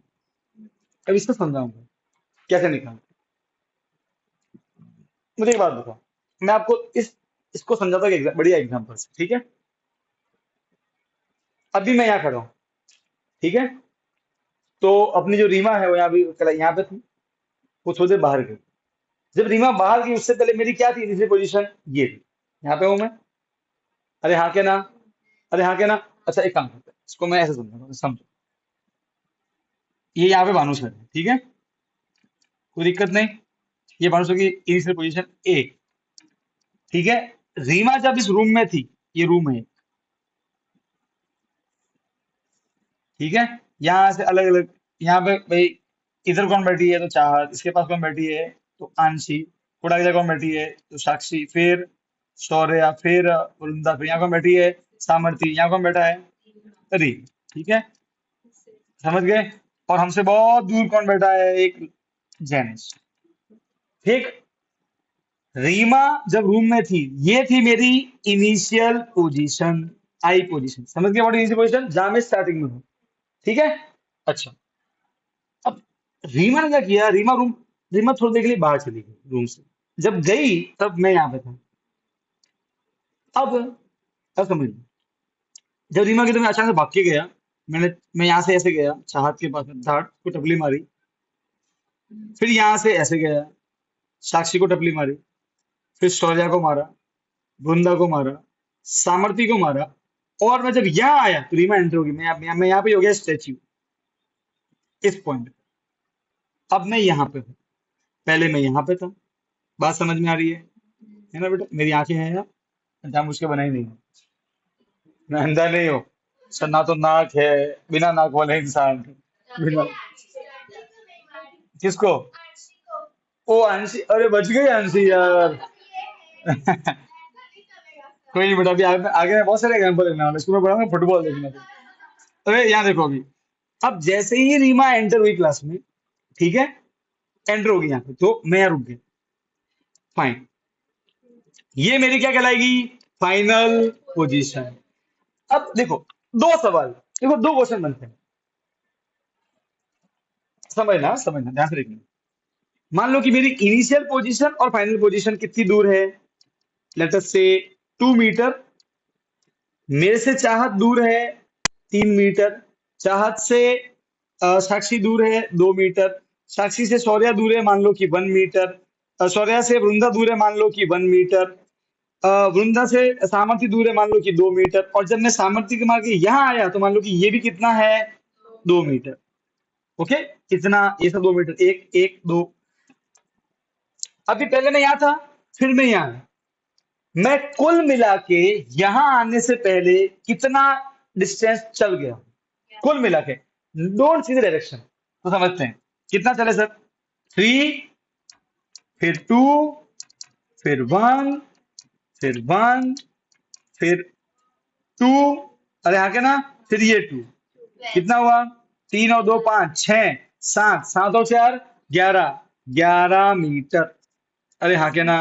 [SPEAKER 1] अब इसको समझाऊंगा कैसे निकालते. मुझे एक बात बताओ, मैं आपको इसको समझाता हूँ एक बढ़िया एग्जांपल से. ठीक है. अभी मैं यहाँ खड़ा हूँ. ठीक है. तो अपनी जो रीमा है वो यहाँ भी यहाँ पे थी, वो थोड़ी देर बाहर गई. जब रीमा बाहर गई उससे पहले मेरी क्या थी तीसरी पोजीशन, ये थी. यहाँ पे हूं मैं. अरे हाँ क्या ना. अरे हाँ क्या ना. अच्छा एक काम करते हैं, इसको मैं ऐसे समझाऊंगा, समझो. ये यहाँ पे भानु सर है. ठीक है. कोई दिक्कत नहीं. ये भानु सर की इनिशियल पोजीशन ए. ठीक है. रीमा जब इस रूम में थी, ये रूम है. ठीक है. यहाँ से अलग अलग, यहाँ पे भाई इधर कौन बैठी है तो चाहत, इसके पास कौन बैठी है तो आंशी, थोड़ा इधर कौन बैठी है तो साक्षी, फिर शौर्या, फिर वृंदा, फिर यहाँ कौन बैठी है सामर्थी, यहाँ कौन बैठा है री. ठीक है. समझ गए? और हमसे बहुत दूर कौन बैठा है, एक जैनिश. ठीक. रीमा जब रूम में थी, ये थी मेरी इनिशियल पोजीशन, आई पोजीशन. समझ गए? What initial position? जहां मैं स्टार्टिंग में हूँ. ठीक है. अच्छा. अब रीमा ने क्या किया, रीमा थोड़ी देर के लिए बाहर चली गई रूम से. जब गई तब मैं यहाँ पे था. अब अब समझ लो. जब रीमा की तो मैं अचानक से भाग के गया. मैं यहाँ से ऐसे गया चाहत के पास में, धाड़ को टपली मारी. फिर यहाँ से ऐसे गया, साक्षी को टपली मारी. फिर शौर्या को मारा, वृंदा को मारा, सामर्थी को मारा. और मैं जब यहाँ आया तो रीमा एंटर होगी. मैं यहाँ पे हो गया स्टैच्यू, इस पॉइंट. अब मैं यहाँ पे हूँ, पहले मैं यहाँ पे था. बात समझ में आ रही है ना बेटा? मेरी आंखें हैं यहाँ, जहाँ मुझके बनाई नहीं है. मैं अंधा नहीं हूँ सर, ना तो नाक है, बिना नाक वाला इंसान. बिना. किसको? ओ अंशी, अरे बच गई अंशी यार. कोई नहीं बेटा, अभी आगे आगे मैं बहुत सारे एग्जांपल देने वाला, इसको मैं पढ़ाऊंगा फुटबॉल देखना तो. अरे यहाँ देखो अभी. अब जैसे ही रीमा एंटर हुई क्लास में, ठीक है, एंटर होगी यहाँ पे, तो मैं यहाँ रुक गया. फाइन. ये मेरी क्या कहलाएगी, फाइनल पोजीशन। अब देखो दो सवाल, देखो दो क्वेश्चन बनते हैं, समझना ध्यान से देखना। मान लो कि मेरी इनिशियल पोजीशन और फाइनल पोजीशन कितनी दूर है, लेट अस से 2 मीटर। मेरे से चाहत दूर है 3 मीटर। चाहत से साक्षी दूर है 2 मीटर। साक्षी से शौर्या दूर है मान लो कि 1 मीटर। शौर्या से वृंदा दूर है मान लो कि 1 मीटर। वृंदा से सामर्थ्य दूर है मान लो कि 2 मीटर। और जब मैं सामर्थ्य के मार्ग यहाँ आया तो मान लो कि ये भी कितना है, 2 मीटर। ओके, कितना, ये सब 2 मीटर, एक एक दो। अभी पहले मैं यहाँ था, फिर मैं यहाँ आया। मैं कुल मिला के यहां आने से पहले कितना डिस्टेंस चल गया, कुल मिला के, डोंट सी द डायरेक्शन। तो समझते हैं कितना चले सर, 3, फिर 2, फिर 1, फिर 1, फिर 2, अरे हाँ के ना, फिर ये 2, कितना हुआ, 3 और 2 5, 6, 7, 7 और 4, 11, 11 मीटर। अरे हाँ के ना,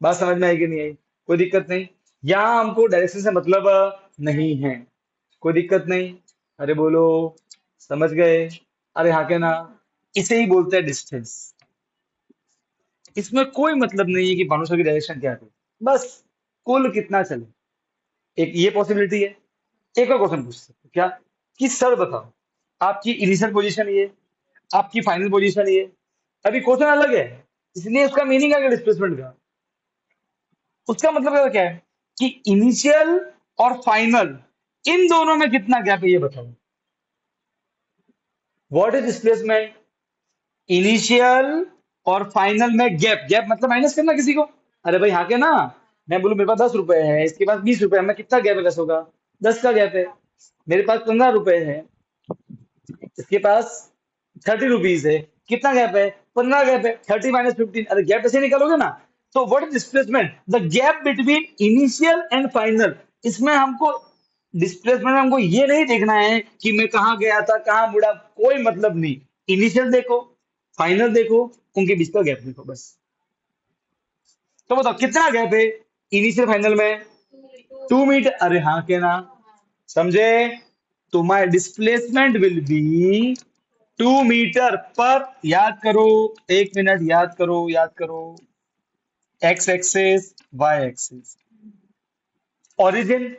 [SPEAKER 1] बात समझ में आई कि नहीं आई, कोई दिक्कत नहीं। यहाँ हमको डायरेक्शन से मतलब नहीं है, कोई दिक्कत नहीं। अरे बोलो, समझ गए, अरे हाँ के ना, इसे ही बोलते हैं डिस्टेंस। इसमें कोई मतलब नहीं है कि भानुषा की डायरेक्शन क्या है, बस कुल कितना चले। एक ये पॉसिबिलिटी है। एक और क्वेश्चन पूछ सकते हो, क्या कि सर बताओ, आपकी इनिशियल पोजीशन ये, आपकी फाइनल पोजीशन ये, अभी क्वेश्चन अलग है, इसलिए उसका मीनिंग है डिस्प्लेसमेंट का। उसका मतलब क्या है कि इनिशियल और फाइनल इन दोनों में कितना गैप है ये बताओ। व्हाट इज डिस्प्लेसमेंट, इनिशियल और फाइनल में गैप, गैप मतलब माइनस करना किसी को। अरे भाई हाँ के ना, मैं बोलूं मेरे पास 10 रुपए है, इसके पास 20 रुपए है, मैं कितना गैप है, 10 होगा, 10 का गैप है। मेरे पास 15 रुपए है, इसके पास 30 रुपीज है, कितना गैप है, 15 गैप है, 30 - 15, अरे गैप ऐसे निकालोगे ना। तो what is displacement, the gap between initial and final. इसमें हमको डिस्प्लेसमेंट में हमको ये नहीं देखना है कि मैं कहाँ गया था कहाँ मुड़ा, कोई मतलब नहीं। इनिशियल देखो, फाइनल देखो, उनके बीच का गैप देखो बस। तो बताओ कितना गैप है इनिशियल फाइनल में, 2 मीटर। अरे हाँ के ना, समझे। तो my displacement will be 2 metre पर, याद करो, 1 मिनट, याद करो, x axis, y axis, origin,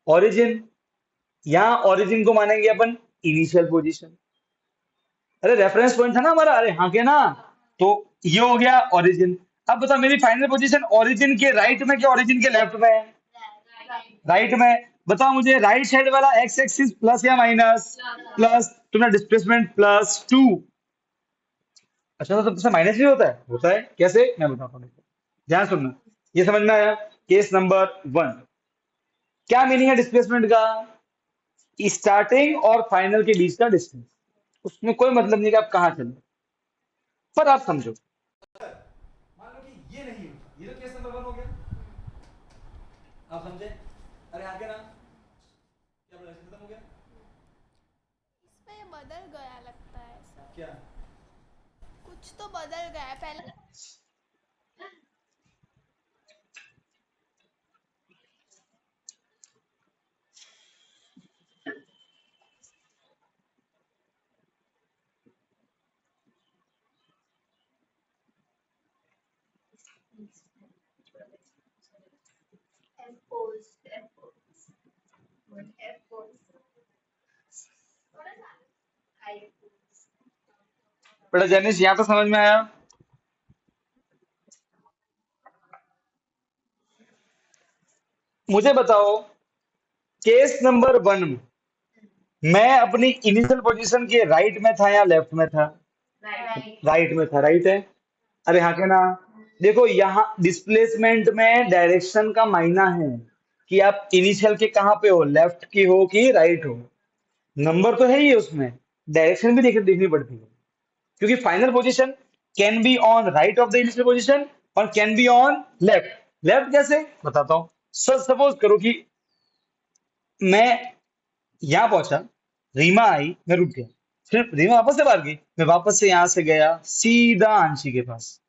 [SPEAKER 1] origin, यहां ओरिजिन को मानेंगे अपन इनिशियल पोजीशन। अरे रेफरेंस पॉइंट था ना हमारा, अरे हाँ के ना, तो ये हो गया ओरिजिन। अब बता मेरी फाइनल पोजीशन ओरिजिन के राइट में क्या ओरिजिन के लेफ्ट में है, राइट में। बताओ मुझे राइट साइड वाला एक्स एक्सिस प्लस या माइनस, प्लस, तुम्हारा डिस्प्लेसमेंट +2। अच्छा तो तुमसे माइनस भी होता है कैसे, मैं बताता हूँ, ध्यान सुनना। ये समझ में आया, केस नंबर 1। क्या मीनिंग है डिस्प्लेसमेंट का, स्टार्टिंग और फाइनल के बीच का डिस्टेंस। उसमें कोई मतलब नहीं कि आप कहाँ चले, पर आप समझो। मान लो कि ये नहीं होता, ये तो केस नंबर 1 हो गया, आप समझे। अरे आगे ना, क्या बोला, खत्म हो गया।
[SPEAKER 2] इसमें ये बदल गया लगता है सर,
[SPEAKER 1] क्या,
[SPEAKER 2] कुछ तो बदल गया है पहले।
[SPEAKER 1] बेटा जैनिस, यहाँ तो समझ में आया। मुझे बताओ, केस नंबर 1 में मैं अपनी इनिशियल पोजीशन के राइट में था या लेफ्ट में था, राइट में था, राइट है। अरे हाँ के ना, देखो यहाँ डिस्प्लेसमेंट में डायरेक्शन का मायना है कि आप इनिशियल के कहाँ पे हो, लेफ्ट की हो कि राइट हो। नंबर तो है ही है उसमें, डायरेक्शन भी देखनी पड़ती है, क्योंकि final position can be on right of the initial position और can be on left. Left कैसे बताता हूँ। सपोज करो कि मैं यहाँ पहुंचा, रीमा आई, मैं रुक गया, फिर रीमा वापस से बाहर गई, मैं वापस से यहाँ से गया सीधा आंशी के पास,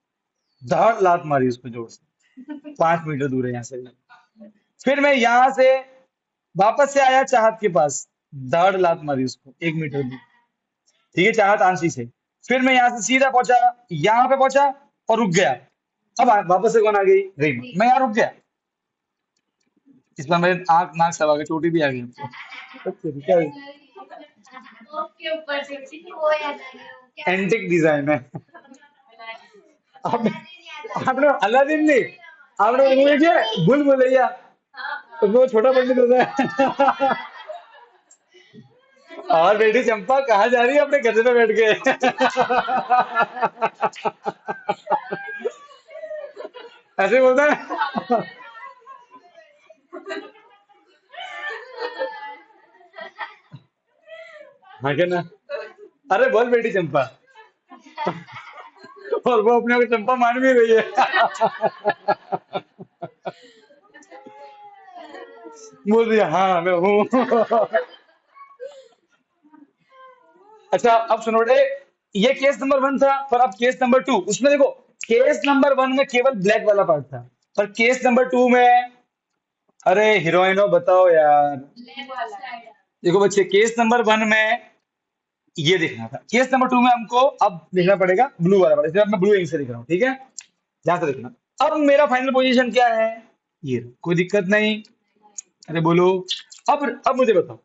[SPEAKER 1] धाड़ लात मारी उसको जोर से, 5 मीटर दूर है यहाँ से। फिर मैं यहाँ से वापस से आया चाहत के पास, दाड़ लात मारी उसको 1 मीटर दूर। ठीक है, चाहत आंसी से। फिर मैं यहाँ से सीधा पहुंचा, यहाँ पे पहुंचा और रुक गया। अब वापस से कौन आ गई? रीमा। मैं यहाँ रुक गया, इस बार मेरे आंख नाक सब आ गए, चोटी भी आ गई हमको। क्या
[SPEAKER 2] उसके ऊपर से वो याद आ गया, वो क्या
[SPEAKER 1] एंटिक डिजाइन है। आपने
[SPEAKER 2] अलादीन याद आ
[SPEAKER 1] आपने
[SPEAKER 2] गया।
[SPEAKER 1] अलादीन नहीं, आपने वो मूवी किया है, भूल भुलैया, उसमें वो छोटा पंडित होता है। और बेटी चंपा कहाँ जा रही है अपने गधे पे बैठ के? ऐसे बोलता है। हाँ क्या ना? अरे बोल बेटी चंपा। और वो अपने आप को चंपा मान भी रही है। बोल दिया हाँ मैं हूँ। अच्छा अब सुनो बेटे, ये केस नंबर 1 था, पर अब केस नंबर 2। उसमें देखो, केस नंबर 1 में केवल ब्लैक वाला पार्ट था, पर केस नंबर 2 में, अरे हीरोइनो बताओ यार।
[SPEAKER 2] ब्लैक वाला।
[SPEAKER 1] देखो बच्चे, केस नंबर 1 में ये देखना था, केस नंबर 2 में हमको अब देखना पड़ेगा ब्लू वाला पार्ट, इसलिए अब मैं ब्लू इंक से दिख रहा हूँ, ठीक है? ध्यान से देखना। अब मेरा फाइनल पोजीशन क्या है? ये रहा। कोई दिक्कत नहीं? अरे बोलो। अब मुझे बताओ,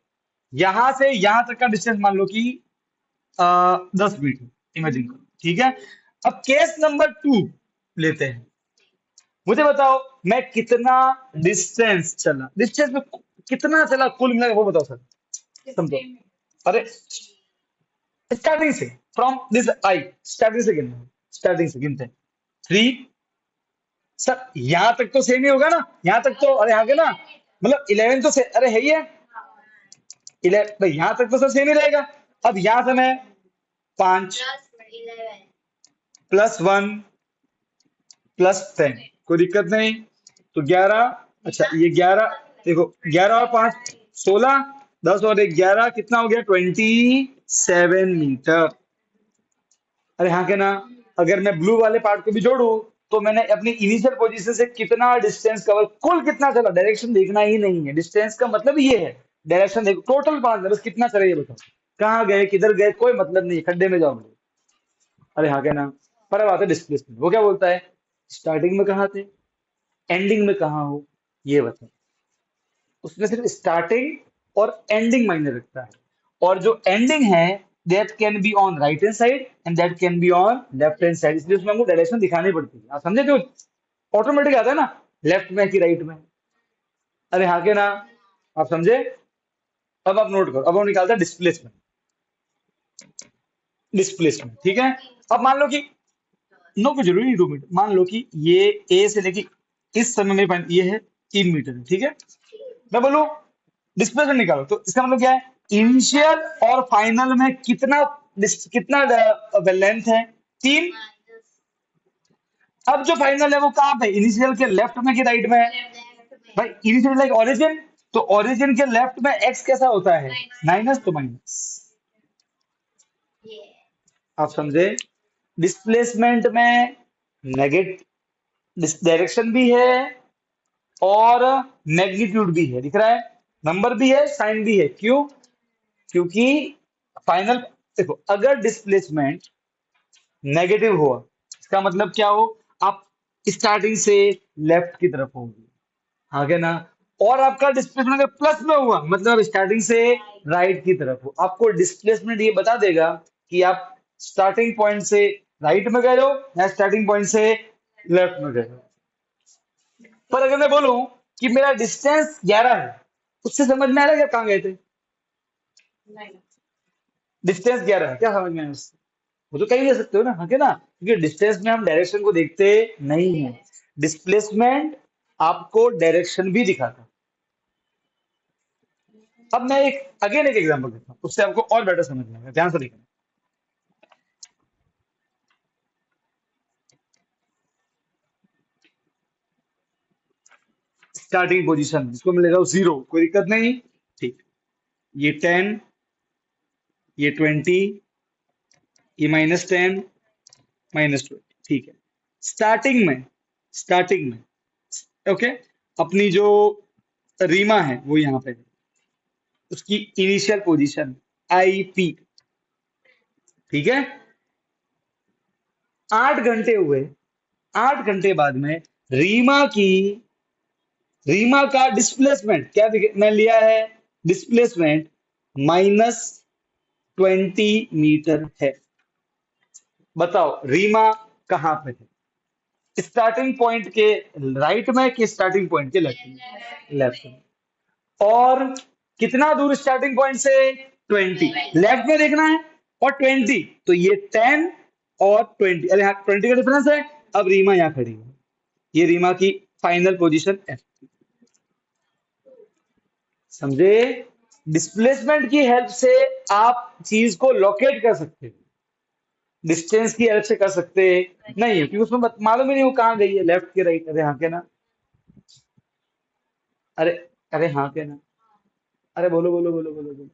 [SPEAKER 1] यहां से यहां तक का डिस्टेंस मान लो कि 10 मीटर, इमेजिन करो, ठीक है? अब केस नंबर 2 लेते हैं। मुझे बताओ मैं कितना डिस्टेंस चला, डिस्टेंस में कितना चला कुल मिला के, वो बताओ सर। समझो। अरे स्टार्टिंग से, फ्रॉम दिस आई, स्टार्टिंग से गिनना, स्टार्टिंग से गिनते हैं। 3। सर यहां तक तो सेम ही होगा ना, यहां तक तो, अरे आगे ना, मतलब 11 तो से, अरे है ही है। 11 भाई, यहां तक तो सर सेम ही रहेगा। अब यहां से मैं 5
[SPEAKER 2] +11।
[SPEAKER 1] +1 +10, कोई दिक्कत नहीं। तो 11, अच्छा ये 11, देखो 11 और 5 16, 10 और 1 11, कितना हो गया? 27 मीटर। अरे हाँ के ना? अगर मैं ब्लू वाले पार्ट को भी जोड़ू, तो मैंने अपनी इनिशियल पोजीशन से कितना डिस्टेंस कवर, कुल कितना चला, डायरेक्शन देखना ही नहीं है, डिस्टेंस का मतलब ये है। डायरेक्शन देखो, टोटल 5 बस कितना चला ये बताओ। कहाँ गए, किधर गए, कोई मतलब नहीं, खड्डे में जाओ। अरे हाँ क्या ना? पर अब आता है डिस्प्लेसमेंट, वो क्या बोलता है? स्टार्टिंग में कहाँ थे, एंडिंग में कहाँ हो, ये बताओ। उसमें सिर्फ स्टार्टिंग और एंडिंग मायने रखता है, और जो एंडिंग है that can be on right hand side and that can be on left hand side, इसलिए उसमें हमको डायरेक्शन दिखानी पड़ती है। आप समझे? जो ऑटोमेटिक आता है ना, लेफ्ट में कि राइट में। अरे हाँ के ना? आप समझे? अब आप नोट करो, अब हम निकालते हैं डिस्प्लेसमेंट। डिस्प्लेसमेंट, ठीक है? अब मान लो कि, नो को जरूरी नहीं 2 मीटर, मान लो कि ये ए से लेके इस समय में ये है 3 मीटर है, ठीक है? मैं बोलूं डिस्प्लेसमेंट निकालो, तो इसका मतलब क्या है? इनिशियल और फाइनल में कितना कितना लेंथ है? 3। अब जो फाइनल है वो कहाँ पे, इनिशियल के लेफ्ट में कि राइट में है?
[SPEAKER 2] लेफ्ट
[SPEAKER 1] भाई
[SPEAKER 2] में।
[SPEAKER 1] इनिशियल लाइक ओरिजिन, तो ओरिजिन के लेफ्ट में एक्स कैसा होता है? माइनस, तो माइनस।
[SPEAKER 2] ये
[SPEAKER 1] आप समझे? डिस्प्लेसमेंट में नेगेटिव डायरेक्शन भी है और मैग्नीट्यूड भी है, दिख रहा है? नंबर भी है, साइन भी है। क्यों? क्योंकि फाइनल, देखो अगर डिस्प्लेसमेंट नेगेटिव हुआ, इसका मतलब क्या हो? आप स्टार्टिंग से लेफ्ट की तरफ होंगे, आगे ना? और आपका डिस्प्लेसमेंट अगर प्लस में हुआ, मतलब स्टार्टिंग से राइट की तरफ हो, आपको डिस्प्लेसमेंट ये बता देगा कि आप स्टार्टिंग पॉइंट से राइट में गए हो या स्टार्टिंग पॉइंट से लेफ्ट में गए हो। पर अगर मैं बोलूं कि मेरा डिस्टेंस 11 है, उससे समझ में आ रहा है कि आप कहाँ गए थे? डिस्टेंस 11 है, क्या समझ में आया उससे? वो तो कहीं भी दे सकते हो ना, हाँ के ना? क्योंकि डिस्टेंस में हम डायरेक्शन को देखते नहीं है, डिस्प्लेसमेंट आपको डायरेक्शन भी दिखाता है। अब मैं एक अगेन एक एग्जांपल देता हूँ, उससे आपको और बेटर समझ में आएगा, ध्यान से देखना। स्टार्टिंग पोजीशन इसको मैं ले रहा हूँ 0, कोई दिक्कत नहीं, ठीक। ये 10, ये 20, ये -10, -20, ठीक है। स्टार्टिंग में, स्टार्टिंग में ओके, अपनी जो रीमा है वो यहाँ पे है, उसकी इनिशियल पोजीशन IP, ठीक है। 8 घंटे हुए, 8 घंटे बाद में रीमा की रीमा का डिस्प्लेसमेंट क्या मैं लिया है, डिस्प्लेसमेंट -20 मीटर है। बताओ रीमा कहाँ पे है, स्टार्टिंग पॉइंट के राइट में कि स्टार्टिंग पॉइंट के लेफ्ट में, लेफ्ट में। और कितना दूर स्टार्टिंग पॉइंट से, 20, लेफ्ट में देखना है। और 20 तो ये 10 और 20, अरे हाँ 20 का डिफरेंस है। अब रीमा यहाँ खड़ी है, ये रीमा की फाइनल पोजीशन है, समझे। डिस्प्लेसमेंट की हेल्प से आप चीज को लोकेट कर सकते हो, डिस्टेंस की हेल्प से कर सकते नहीं है, क्योंकि उसमें मालूम ही नहीं वो कहाँ गई है, लेफ्ट के राइट। अरे हाँ के ना, अरे अरे हाँ के ना, अरे बोलो बोलो बोलो बोलो बोलो,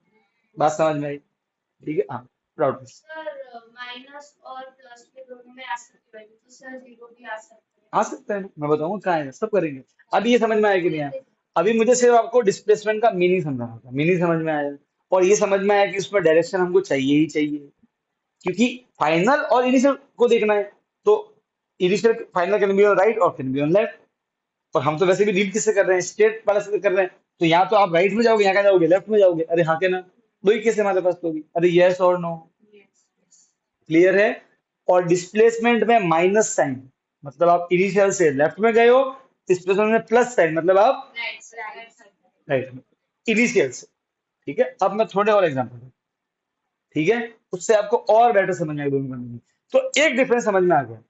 [SPEAKER 1] बात समझ में आई, ठीक है। हाँ, प्राउड,
[SPEAKER 2] सर माइनस और प्लस के दोनों में आ सकती है तो सर जीरो भी आ सकते
[SPEAKER 1] आ सकता है ना, मैं बताऊंगा कहाँ है, सब करेंगे। अभी ये समझ में आया कि नहीं आया, अभी मुझे सिर्फ आपको डिस्प्लेसमेंट का मीनिंग समझाना था, मीनिंग समझ में आया। और ये समझ में आया कि उसमें डायरेक्शन हमको चाहिए ही चाहिए, क्योंकि फाइनल और इनिशियल को देखना है। तो initial final can be on right और कैन बी ऑन लेफ्ट। और हम तो वैसे भी डील किससे कर रहे हैं, स्टेट वाले से कर रहे हैं। तो यहाँ तो आप राइट में जाओगे, यहाँ क्या जाओगे, लेफ्ट में जाओगे। अरे हाँ के ना, दो ही केस हमारे पास तो होगी। अरे यस और नो,
[SPEAKER 2] हैं।
[SPEAKER 1] क्लियर है। और डिस्प्लेसमेंट में माइनस साइन, मतलब आप इनिशियल से लेफ्ट में गए हो, डिस्प्लेसमेंट में प्लस साइन, मतलब आप राइट में, इनिशियल से। ठीक है, अब मैं थोड़े और एग्जांपल, ठीक है, उससे आपको और बेटर समझ में आएगा दोनों करने में। तो एक डिफरेंस समझ में आ गया,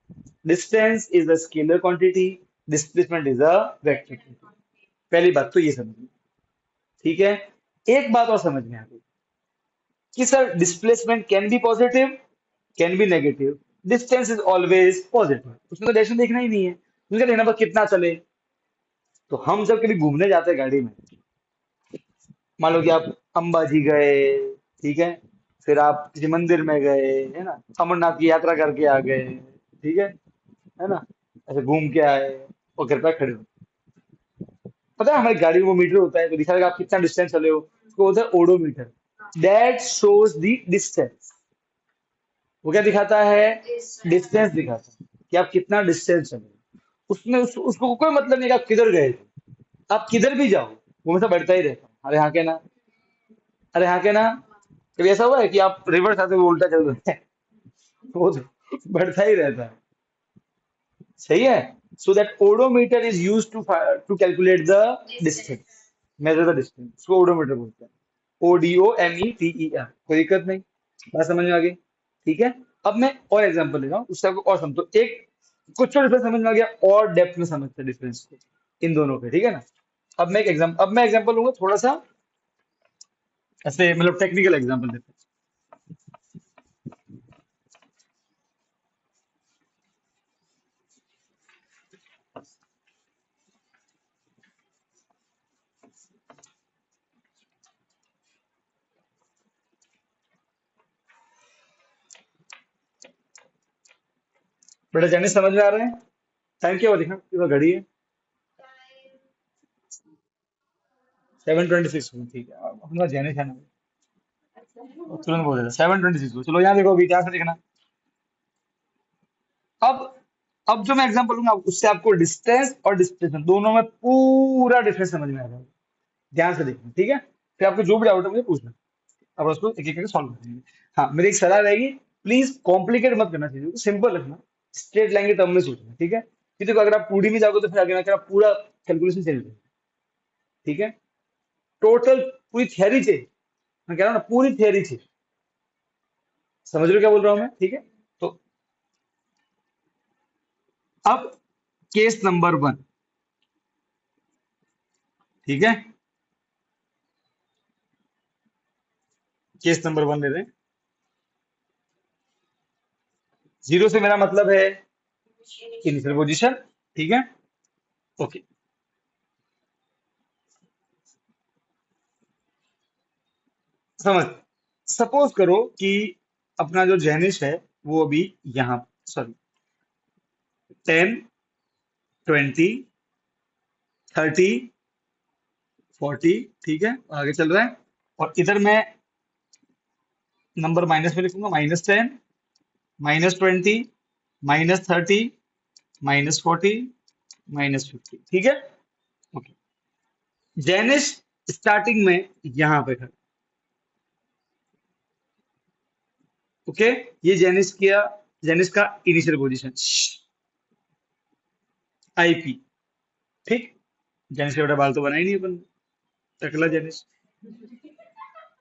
[SPEAKER 1] distance is a scalar quantity, displacement is a vector quantity. पहली बात तो ये समझ में, ठीक है। एक बात और समझ में आ गई कि sir displacement can be positive, can be negative, distance is always positive, उसमें तो डायरेक्शन देखना ही नहीं है, उसका देखना बस कितना चले। तो हम जब कभी घूमने जाते हैं गाड़ी में, मान लो कि आप अंबाजी गए, ठीक है, फिर आप किसी मंदिर में गए, है ना, अमरनाथ की यात्रा करके आ गए, ठीक है ना, ऐसे घूम के आए और घर पर खड़े हो, पता है हमारी गाड़ी में वो मीटर होता है, तो दिखा देगा आप कितना डिस्टेंस चले हो, उसको बोलते हैं odometer, that shows the distance. वो क्या दिखाता है, डिस्टेंस दिखाता है कि आप कितना डिस्टेंस चले हो। उसमें उसको कोई मतलब नहीं कि आप किधर गए थे, आप किधर भी जाओ वो हमेशा बढ़ता ही रहता है। अरे हाँ के ना, अरे हाँ के ना, कभी ऐसा हुआ है कि आप रिवर्स आते हुए उल्टा चल रहे हैं, वो तो बढ़ता ही रहता है, सही है। So that odometer is use to calculate the distance, measure the distance, उसको ओडोमीटर बोलते हैं, ODOMETER। कोई दिक्कत नहीं, बात समझ में आ गई, ठीक है। अब मैं और एग्जांपल ले रहा हूँ, उससे आपको और समझो, एक कुछ तो डिफरेंस समझ में आ गया, और डेप्थ में समझते डिफरेंस को इन दोनों पे, ठीक है ना। अब मैं एग्जांपल लूंगा थोड़ा सा ऐसे, मतलब टेक्निकल एग्जांपल देते हैं। बेटा जाने समझ में आ रहे हैं, टाइम क्या हुआ देखना, कितना घड़ी है, 7:26, ठीक है। अब अपना जाने खाना तुरंत बोल देता, 7:26। चलो यहाँ देखो, अभी ध्यान से देखना। अब अब जो मैं एग्जांपल लूंगा उससे आपको डिस्टेंस और डिस्प्लेसमेंट दोनों में पूरा डिफरेंस समझ में आ जाएगा, ध्यान से देखना, ठीक है। फिर आपको जो भी डाउट है मुझे पूछना, अब उसको एक एक करके सॉल्व करेंगे। हाँ, मेरी एक सलाह रहेगी, प्लीज कॉम्प्लिकेट मत करना, चाहिए सिंपल रखना, स्ट्रेट लाइन के टर्म में सोचना, ठीक है। कि देखो अगर आप 2D में जाओगे तो फिर आगे ना पूरा कैलकुलेशन चल जाएगा, ठीक है। टोटल पूरी थियरी चाहिए, मैं कह रहा हूँ ना, पूरी थियरी चाहिए, समझ रहे हो क्या बोल रहा हूँ मैं, ठीक है। तो अब केस नंबर 1, ठीक है, केस नंबर 1 ले रहे हैं। जीरो से मेरा मतलब है इनिशियल पोजीशन, ठीक है, ओके। समझ, सपोज करो कि अपना जो जैनिश है वो अभी यहाँ, सॉरी, 10, 20, 30, 40, ठीक है, आगे चल रहा है। और इधर मैं नंबर माइनस में लिखूंगा, -10, -20, -30, -40, -50, ठीक है। ओके, जेनिस स्टार्टिंग में यहां पे खड़ा। ओके, ये जेनिस का इनिशियल पोजीशन, आईपी, ठीक। जेनिस के बेटा बाल तो बनाई नहीं अपन, टकला जेनिस।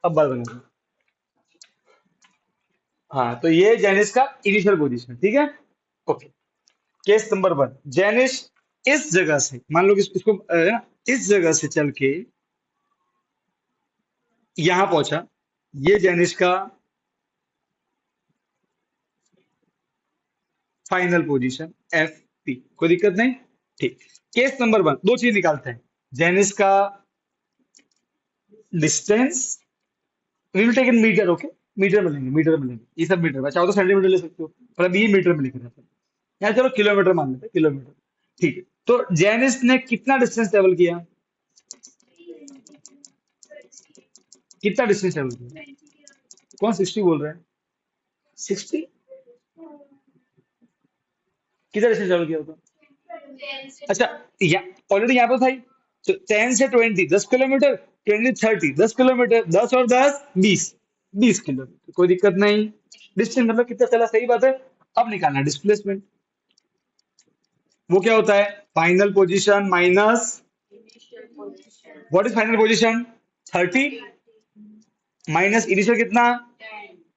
[SPEAKER 1] अब बाल बना। हाँ, तो ये जेनिस का इनिशियल पोजीशन, ठीक है। ओके, केस नंबर 1, जेनिस इस जगह से, मान लो कि इसको ना, इस जगह से चल के यहां पहुंचा। ये जेनिस का फाइनल पोजीशन, एफ पी, कोई दिक्कत नहीं, ठीक। केस नंबर 1, दो चीज निकालते हैं, जेनिस का distance, we will take in metre, okay. Metre में लेंगे, ये सब मीटर में, चाहो तो सेंटीमीटर ले सकते हो, पर अभी ये मीटर में लिख रहे हैं। यहाँ चलो किलोमीटर मान लेते हैं, किलोमीटर, ठीक है। तो जेनिस ने कितना डिस्टेंस ट्रेवल किया, कितना डिस्टेंस ट्रेवल किया? कौन 60 बोल रहा है? 60, कितना डिस्टेंस ट्रेवल किया होगा? अच्छा, या ऑलरेडी यहाँ पे था ही। तो 10 से 20, 10 किलोमीटर, 20 30, 10 किलोमीटर, 10 और 10 20, 20 किलोमीटर, कोई दिक्कत नहीं। डिस्टेंस मतलब कितना चला, सही बात है। अब निकालना डिस्प्लेसमेंट, वो क्या होता है, final position minus, what is final position, 30, minus initial कितना,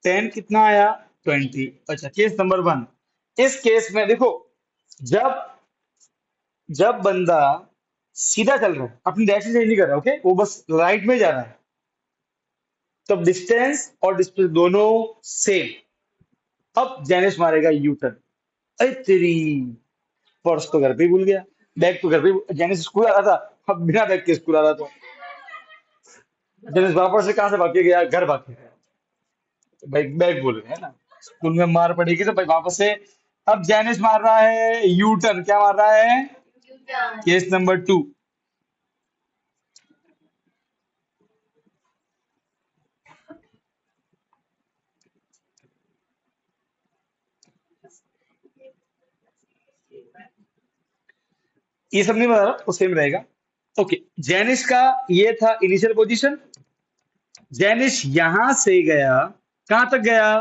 [SPEAKER 1] 10, कितना आया, 20। अच्छा, केस नंबर 1, इस केस में देखो, जब जब बंदा सीधा चल रहा है, अपनी डायरेक्शन चेंज नहीं कर रहा, ओके, वो बस राइट में जा रहा है, तब डिस्टेंस और डिस्टेंस दोनों सेम। अब जेनिस मारेगा यू टर्न। अरे तेरी, पर्स तो घर पे ही भूल गया, बैग तो घर पे जेनिस स्कूल आ रहा था, अब बिना बैग के स्कूल आ रहा था। जेनिस वापस से कहां से भाग के गया, घर भाग के गया, बैग बैग भूल गए, है ना। स्कूल में मार पड़ेगी तो भाई वापस से। अब जेनिस मार रहा है यू टर्न, क्या मार रहा है, केस नंबर 2। ये सब नहीं बता रहा, वो सेम रहेगा। ओके, जेनिस का ये था इनिशियल पोजीशन। जेनिस यहां से गया, कहां तक गया,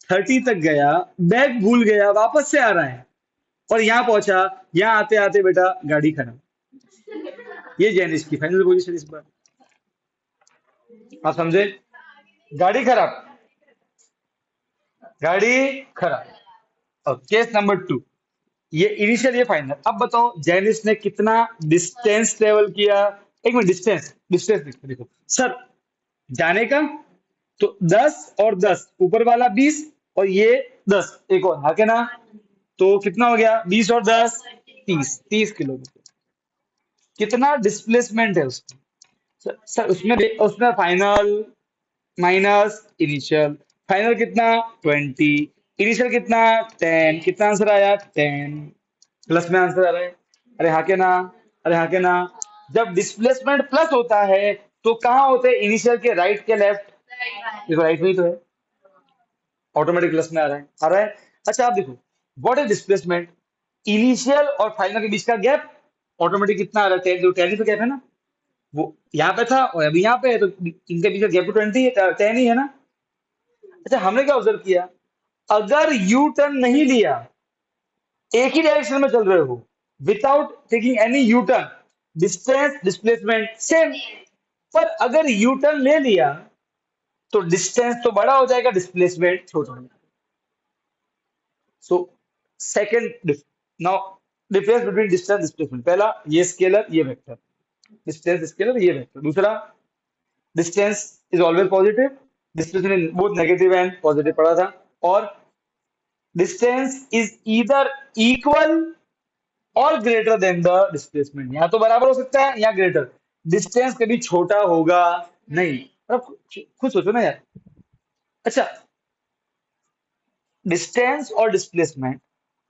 [SPEAKER 1] 30 तक गया, बैग भूल गया, वापस से आ रहा है, और यहां पहुंचा। यहां आते आते बेटा गाड़ी खराब। ये जेनिस की फाइनल पोजीशन इस बार, आप समझे, गाड़ी खराब, गाड़ी खराब। और केस नंबर 2, ये इनिशियल, ये फाइनल। अब बताओ जेनिस ने कितना डिस्टेंस ट्रेवल किया। एक मिनट, डिस्टेंस डिस्टेंस देखो देखो सर, जाने का तो 10 और 10, ऊपर वाला 20, और ये 10, एक और, हाँ के ना। तो कितना हो गया, 20 और 10, 30, 30 किलोमीटर। कितना डिस्प्लेसमेंट है उसका? सर उसमें उसमें फाइनल माइनस इनिशियल, फाइनल कितना, 20, इनिशियल कितना, 10, कितना आंसर आया, 10, प्लस में आंसर आ रहा है। अरे हाँ के ना, अरे हाँ के ना। जब डिस्प्लेसमेंट प्लस होता है तो कहाँ होते हैं, इनिशियल के राइट के लेफ्ट, देखो राइट में ही तो है, ऑटोमेटिक प्लस में आ रहा है, आ रहा है। अच्छा आप देखो, व्हाट इज डिस्प्लेसमेंट, इनिशियल और फाइनल के बीच का गैप, ऑटोमेटिक कितना आ रहा है, 10, जो 10 ही तो गैप है ना, वो यहाँ पे था और अभी यहाँ पे है, तो इनके बीच का गैप तो 20 है, 10 ही है ना। अच्छा, हमने क्या ऑब्जर्व किया, अगर यू टर्न नहीं लिया, एक ही डायरेक्शन में चल रहे हो, without taking any U turn, distance displacement same. पर अगर यू टर्न ले लिया तो डिस्टेंस तो बड़ा हो जाएगा, डिस्प्लेसमेंट छोटा हो जाएगा। So second, now difference between distance displacement, पहला ये स्केलर ये वेक्टर, डिस्टेंस स्केलर ये वेक्टर। दूसरा, distance is always positive, displacement both negative and positive पढ़ा था। और डिस्टेंस इज ईदर इक्वल और ग्रेटर देन द डिस्प्लेसमेंट, या तो बराबर हो सकता है या ग्रेटर, डिस्टेंस कभी छोटा होगा नहीं। अब खुद सोचो ना यार। अच्छा, डिस्टेंस और डिस्प्लेसमेंट,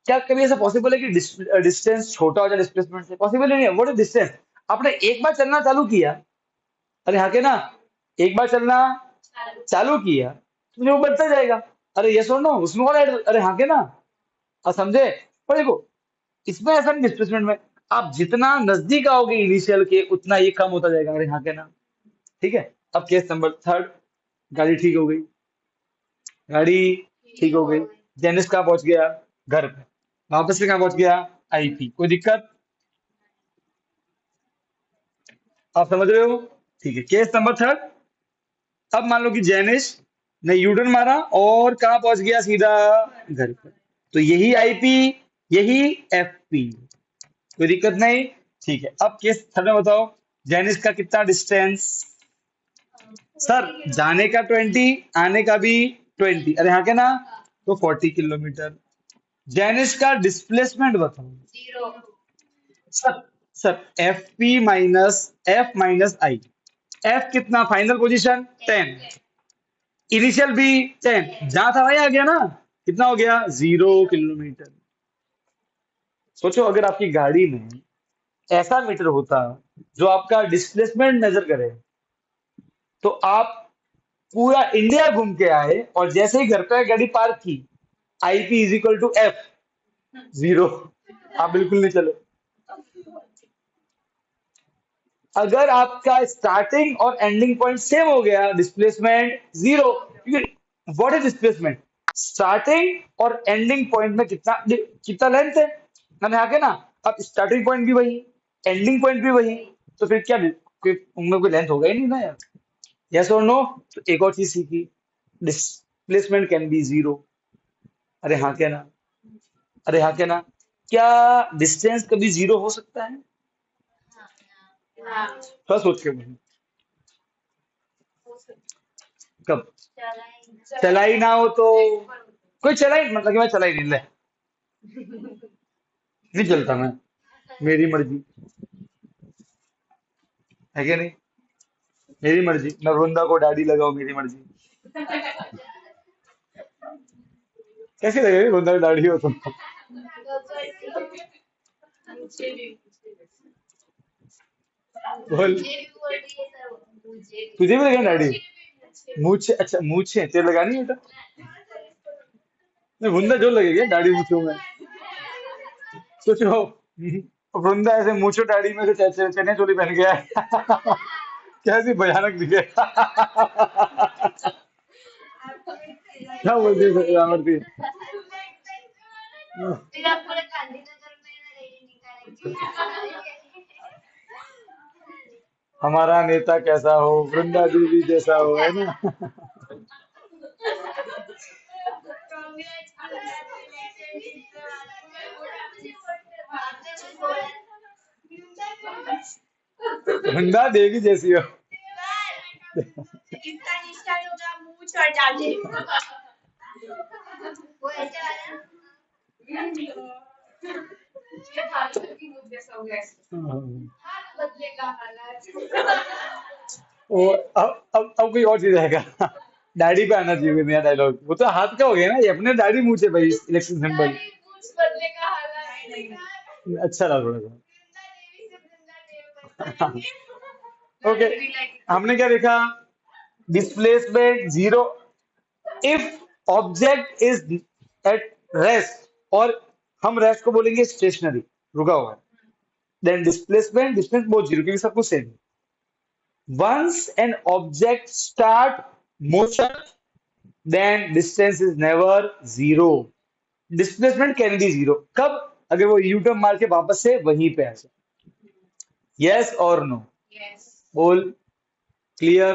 [SPEAKER 1] क्या कभी ऐसा पॉसिबल है कि डिस्टेंस छोटा हो जाए डिस्प्लेसमेंट से? पॉसिबल ही नहीं है। व्हाट इज डिस्टेंस, आपने एक बार चलना चालू किया, अरे हाँ के ना, एक बार चलना चालू किया तो वो बढ़ता जाएगा। अरे यस और नो, उसमें और अरे हाँ के ना, आप समझे? पर देखो इसमें ऐसा नहीं, डिस्प्लेसमेंट में आप जितना नजदीक आओगे इनिशियल के उतना ये कम होता जाएगा। अरे हाँ के ना, ठीक है। अब केस नंबर थर्ड, गाड़ी ठीक हो गई, गाड़ी ठीक हो गई, जेनिस कहाँ पहुंच गया? घर पे। वापस से कहाँ पहुंच गया? आईपी। कोई दिक्कत? आप समझ रहे हो? ठीक है। केस नंबर थर्ड, अब मान लो कि जेनिस ने यूटर्न मारा और कहाँ पहुंच गया? सीधा घर पे। तो यही आईपी, यही एफपी। कोई दिक्कत नहीं। ठीक है। अब केस थर्ड में बताओ, जेनिस का कितना डिस्टेंस? सर जाने का 20, आने का भी 20, अरे हाँ के ना, तो 40 किलोमीटर। जेनिस का डिस्प्लेसमेंट बताओ। Sir sir F P minus F minus I. F कितना? फाइनल पोजीशन 10, इनिशियल भी 10, जहां था वही आ गया ना। कितना हो गया? 0 किलोमीटर। सोचो अगर आपकी गाड़ी में ऐसा मीटर होता जो आपका डिस्प्लेसमेंट मेजर करे, तो आप पूरा इंडिया घूम के आए और जैसे ही घर पे गाड़ी पार्क की, IP is equal to F 0, आप बिल्कुल नहीं चले। अगर आपका स्टार्टिंग और एंडिंग पॉइंट सेम हो गया, displacement 0। What is displacement? Starting और एंडिंग पॉइंट में कितना कितना लेंथ है। मैंने आगे ना, अब स्टार्टिंग पॉइंट भी वही, एंडिंग पॉइंट भी वही, तो फिर क्या उनमें कोई लेंथ होगा ही नहीं ना यार। यस और नो? तो एक और चीज सीखी, डिस्प्लेसमेंट कैन बी 0। अरे हाँ क्या ना, अरे हाँ क्या ना, क्या डिस्टेंस कभी 0 हो सकता है? थोड़ा सोच के बोलो। कब? चला ही ना हो तो, कोई चला ही मतलब कि मैं चला ही नहीं, ले नहीं चलता मैं, मेरी मर्जी है कि नहीं? मेरी मर्जी, मैं वृंदा को डैडी लगाऊं, मेरी मर्जी। कैसे लगेगा वृंदा को दाढ़ी हो तो? बोल, तुझे भी लगा डैडी? मूछे? अच्छा मूछे तेरे लगानी है बेटा? नहीं वृंदा जो लगेगा दाढ़ी मूछों में। सोचो वृंदा ऐसे मूछो दाढ़ी में से चने चोली पहन गया है। कैसी भयानक दिखे। क्या बोलती है रामरती? हमारा नेता कैसा हो, वृंदा दीदी जैसा हो, है ना? वृंदा देवी जैसी हो। और अब कोई और चीज रहेगा। दाढ़ी पे आना चाहिए नया डायलॉग। वो तो हाथ का हो गया ना, ये अपने दाढ़ी मूछे भाई, इलेक्शन सिंबल। अच्छा लगा थोड़ा सा। ओके, हमने क्या देखा? Displacement 0 if object is at rest, और हम रेस्ट को बोलेंगे स्टेशनरी, रुका हुआ है। देन डिस्प्लेसमेंट, डिस्टेंस बहुत 0, क्योंकि सब कुछ सेम है। Once an object start motion, then distance is never 0. Displacement can be 0. कब? अगर वो यू टर्न मार के वापस से वहीं पे आ जाए। यस और नो? बोल, क्लियर?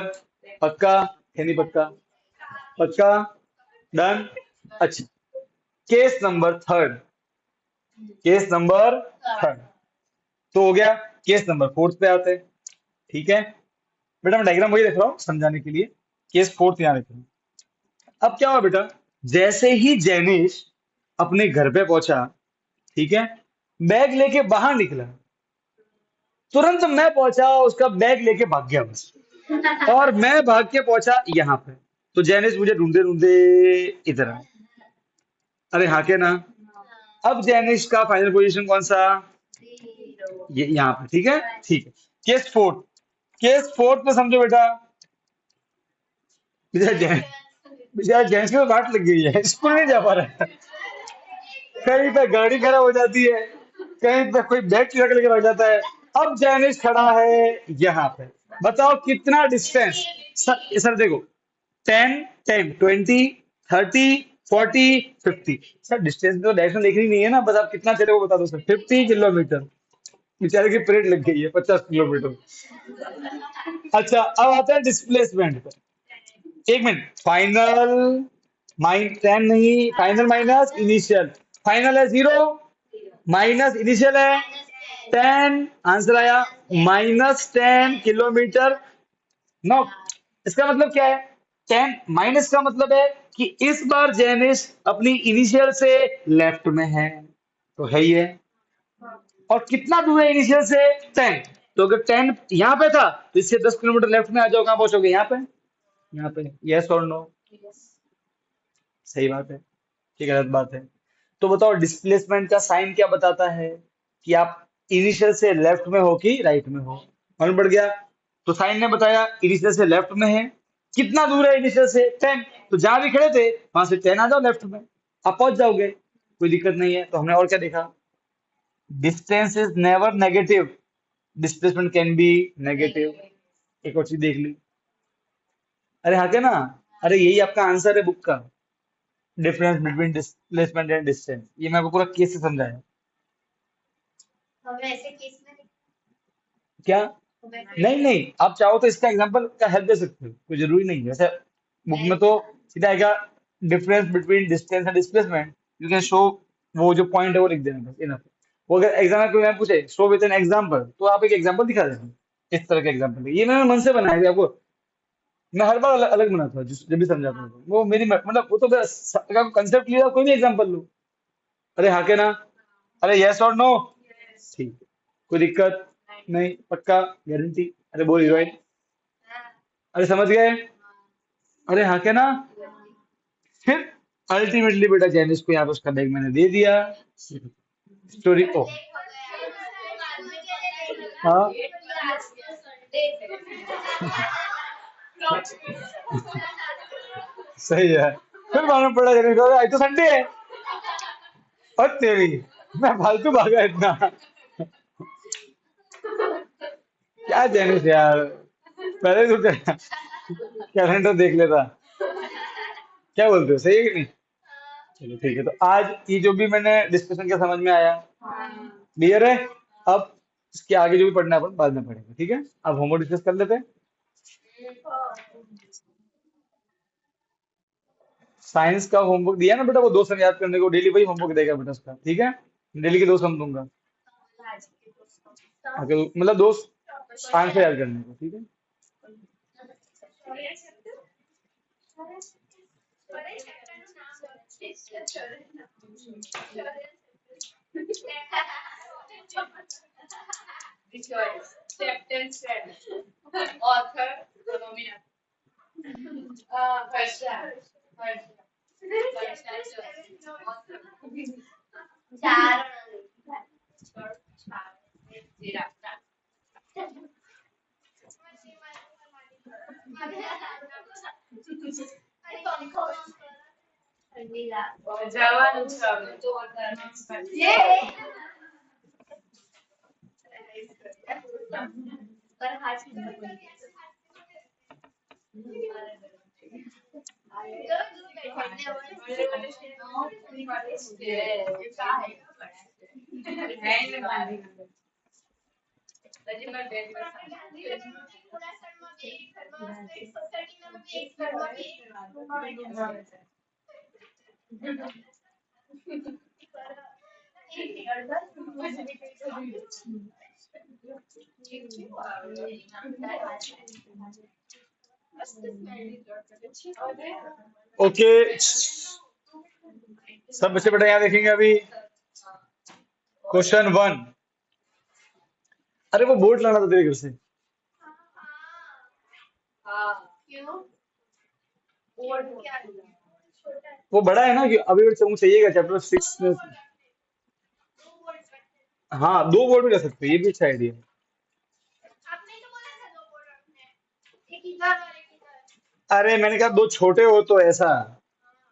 [SPEAKER 1] पक्का है नहीं पक्का? पक्का? डन? अच्छा, case number third, case number third तो हो गया। केस नंबर फोर्थ पे आते हैं। ठीक है बेटा, मैं डायग्राम वही देख रहा हूँ समझाने के लिए। केस फोर्थ यहाँ देख रहा हूँ। अब क्या हुआ बेटा? जैसे ही जैनिश अपने घर पे पहुंचा, ठीक है, बैग लेके बाहर निकला, तुरंत मैं पहुंचा, उसका बैग लेके भाग गया बस। और मैं भाग के पहुंचा यहाँ पे, तो जैनिश मुझे ढूंढे ढूंढे इधर आया। अरे हाँ के ना, अब जैनिश का फाइनल पोजीशन कौन सा? ये यहाँ पे, ठीक है, ठीक है। केस फोर्थ, केस फोर्थ में समझो बेटा, बेटा बेटा जेंट्स को बाट लग गई है, स्कूल नहीं जा पा रहा है, कहीं पे गाड़ी खराब हो जाती है, कहीं पे कोई बैग चुरा के लेकर आ जाता है। अब जैनिस खड़ा है यहाँ पे, बताओ कितना डिस्टेंस। सर देखो, 10, 10, 20, 30, 40, 50। सर डिस्टेंस तो डायरेक्शन देखनी नहीं है ना, बस आप कितना चले वो बता दो सर। 50 किलोमीटर। बेचारे की परेड लग गई है 50 किलोमीटर। अच्छा, अब आता है डिस्प्लेसमेंट पे। एक मिनट, फाइनल माइन 10 नहीं, फाइनल माइनस इनिशियल। फाइनल है 0, माइनस इनिशियल है 10, आंसर आया -10 किलोमीटर। नो, इसका मतलब क्या है? 10 माइनस का मतलब है कि इस बार जेनिस अपनी इनिशियल से लेफ्ट में है, तो है ही है। और कितना दूर है इनिशियल से? 10। तो अगर 10 यहाँ पे था तो इससे 10 किलोमीटर लेफ्ट में आ जाओ, कहाँ पहुंचोगे? यहाँ पे, यहाँ पे। यस और नो? सही बात है कि गलत बात है? तो बताओ डिस्प्लेसमेंट का साइन क्या बताता है कि आप इनिशियल से लेफ्ट में हो कि राइट में हो? मालूम पड़ गया? तो साइन ने बताया इनिशियल से लेफ्ट में है। कितना दूर है इनिशियल से? 10। तो जहां भी खड़े थे वहां से 10 आ जाओ लेफ्ट में, आप पहुंच जाओगे, कोई दिक्कत नहीं है। तो हमने और क्या देखा? Distance is never negative, displacement can be negative. एक और चीज देख ली, अरे हाँ क्या ना, अरे यही आपका आंसर है बुक का, difference between displacement and distance. ये मैं आपको पूरा केस से समझाया।
[SPEAKER 2] हमें ऐसे केस में
[SPEAKER 1] क्या? नहीं नहीं, आप चाहो तो इसका एग्जांपल का हेल्प दे सकते हो, कोई जरूरी नहीं है। वैसे बुक में तो सीधा आएगा difference between distance and displacement, you can show, वो जो पॉइंट है वो लिख देना बस, इनफ। वो अगर एग्जाम में कोई मैं पूछे शो विद एन एग्जांपल, तो आप एक एग्जांपल दिखा देना, इस तरह का एग्जांपल। ये मैंने मन से बनाया है आपको, मैं हर बार अलग अलग बनाता हूँ जब भी समझाता हूँ। वो मेरी मतलब वो तो बस कंसेप्ट क्लियर, कोई भी एग्जांपल लो। अरे हाँ के ना, अरे यस और नो? ठीक है, कोई दिक्कत नहीं, पक्का, गारंटी? अरे बोल हीरोइन, अरे समझ गए? अरे हाँ के ना? फिर अल्टीमेटली बेटा जैनिस को यहाँ पे उसका बैग मैंने दे दिया। स्टोरी ओ, हाँ, सही है। फिर मालूम पड़ा जैनिस को आज तो संडे है, और तेरी, मैं फालतू भागा इतना। क्या जैनिस यार, पहले तो कैलेंडर देख लेता। क्या बोलते हो, सही है कि नहीं? चलो ठीक है, तो आज ये जो भी मैंने डिस्कशन किया समझ में आया, क्लियर है? अब इसके आगे जो भी पढ़ना है अपन बाद में पढ़ेंगे, ठीक है? अब होमवर्क डिस्कस कर लेते हैं। साइंस का होमवर्क दिया ना बेटा, वो 2 सम याद करने को, डेली वही होमवर्क देगा बेटा उसका, ठीक है? डेली के 2 सम दूंगा, अगर मतलब 2 आंसर याद करने को, ठीक है? ओके, सब बच्चे बेटा यहाँ देखेंगे अभी। क्वेश्चन 1, अरे वो बोर्ड लाना था तेरे घर से। वो बड़ा है ना, कि अभी तुमको चाहिएगा चैप्टर 6 में। हाँ 2 बोर्ड में कर सकते हो, ये भी अच्छा आइडिया है।
[SPEAKER 2] आपने तो बोला था 2 बोर्ड रखने, एक इधर और एक इधर।
[SPEAKER 1] अरे मैंने कहा 2 छोटे हो तो ऐसा,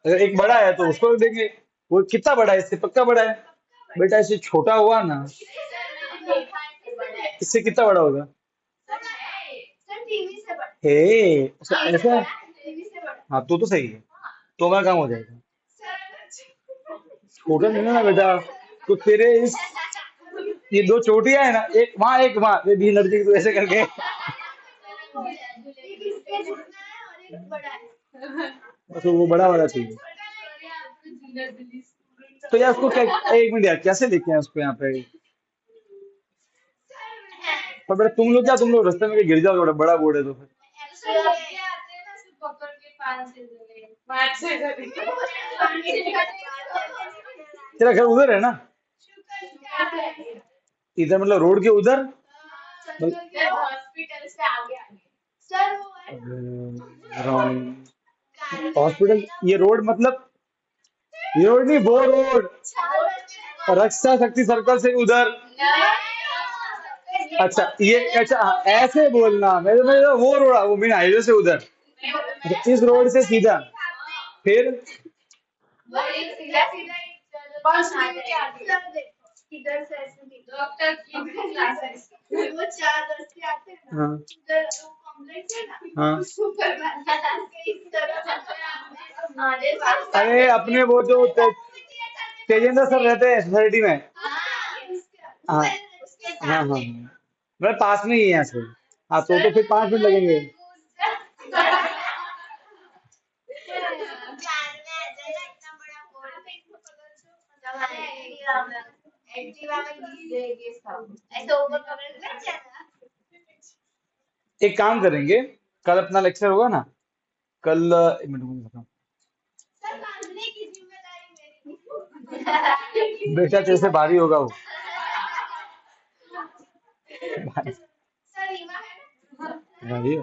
[SPEAKER 1] अगर एक बड़ा है तो उसको देंगे। वो कितना बड़ा है, इससे पक्का बड़ा है। बेटा इससे छोटा हुआ ना,
[SPEAKER 2] सर मैंने देखा है कि बड़ा है।
[SPEAKER 1] इससे कितना बड़ा होगा।
[SPEAKER 2] सर टीवी से बड़ा।
[SPEAKER 1] हे अच्छा
[SPEAKER 2] टीवी से
[SPEAKER 1] ऐसा।
[SPEAKER 2] बड़ा, टीवी से बड़ा।
[SPEAKER 1] हाँ तो सही है, तो हमारा काम हो जाएगा।
[SPEAKER 2] सर
[SPEAKER 1] छोटा नहीं ना बेटा, तो तेरे इस, ये 2 चोटियां है ना, एक वहां एक वहां, ये भी लड़की तो ऐसे करके।
[SPEAKER 2] एक इसके जितना है और एक बड़ा है।
[SPEAKER 1] बस वो बड़ा वाला चाहिए। तो यार उसको क्या, एक मिनट यार कैसे लेके आए उसको यहाँ पे। पर बेटा तुम लोग क्या, तुम लोग रास्ते में कहीं गिर जाओगे, बड़ा बड़ा बोर्ड है तो फिर। तेरा घर उधर है ना, इधर मतलब रोड के उधर।
[SPEAKER 2] हॉस्पिटल से आगे आगे सर वो है
[SPEAKER 1] हॉस्पिटल, ये रोड मतलब, ये रोड नहीं वो रोड, रक्षा शक्ति सर्कल से उधर। अच्छा ये अच्छा हाँ, ऐसे बोलना, मैं वो रोड, वो मेन हाईवे से उधर। अच्छा इस रोड से सीधा, फिर
[SPEAKER 2] सीधा सीधा बस के आगे सर देखो इधर से ऐसे डॉक्टर की क्लासेस वो 4 रास्ते आते हैं ना,
[SPEAKER 1] हाँ
[SPEAKER 2] उधर वो कॉम्प्लेक्स है ना,
[SPEAKER 1] हाँ।
[SPEAKER 2] उसको करना है इस तरफ आगे
[SPEAKER 1] अरे अपने वो जो तेजेंद्र सर रहते हैं सोसाइटी में। हाँ
[SPEAKER 2] उसके
[SPEAKER 1] हाँ हाँ
[SPEAKER 2] सामने
[SPEAKER 1] मतलब पास में ही है यहाँ से। हाँ तो फिर 5 मिनट लगेंगे। एक काम करेंगे, कल अपना लेक्चर होगा ना, कल एक मिनट मुझे बताओ। बेटा तेरे से भारी होगा वो। भारी है।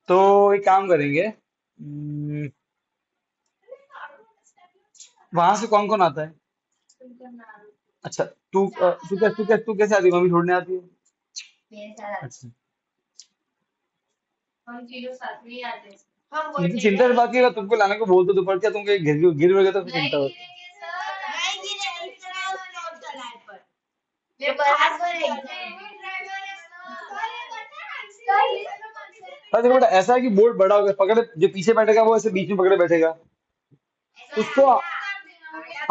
[SPEAKER 1] तो एक काम करेंगे, वहां से कौन कौन आता है। अच्छा तू कैसे आती है, मम्मी छोड़ने आती है। अच्छा
[SPEAKER 2] हम तीनों साथ में ही आते हैं।
[SPEAKER 1] मुझे चिंता इस बात की, अगर तुमको लाने को बोलते दोपहर, क्या तुम कहीं गिर गए तो फिर चिंता
[SPEAKER 2] नहीं
[SPEAKER 1] होती।
[SPEAKER 2] गिरेंगे सर, नहीं गिरेंगे सर, नोट चलाए पर ये बराबर है ड्राइवर है सर, ये पता है
[SPEAKER 1] पर देखो बेटा ऐसा है कि बोर्ड बड़ा होगा, पकड़े जो पीछे बैठेगा वो ऐसे बीच में पकड़े बैठेगा,
[SPEAKER 2] ऐसा
[SPEAKER 1] उसको
[SPEAKER 2] कर देना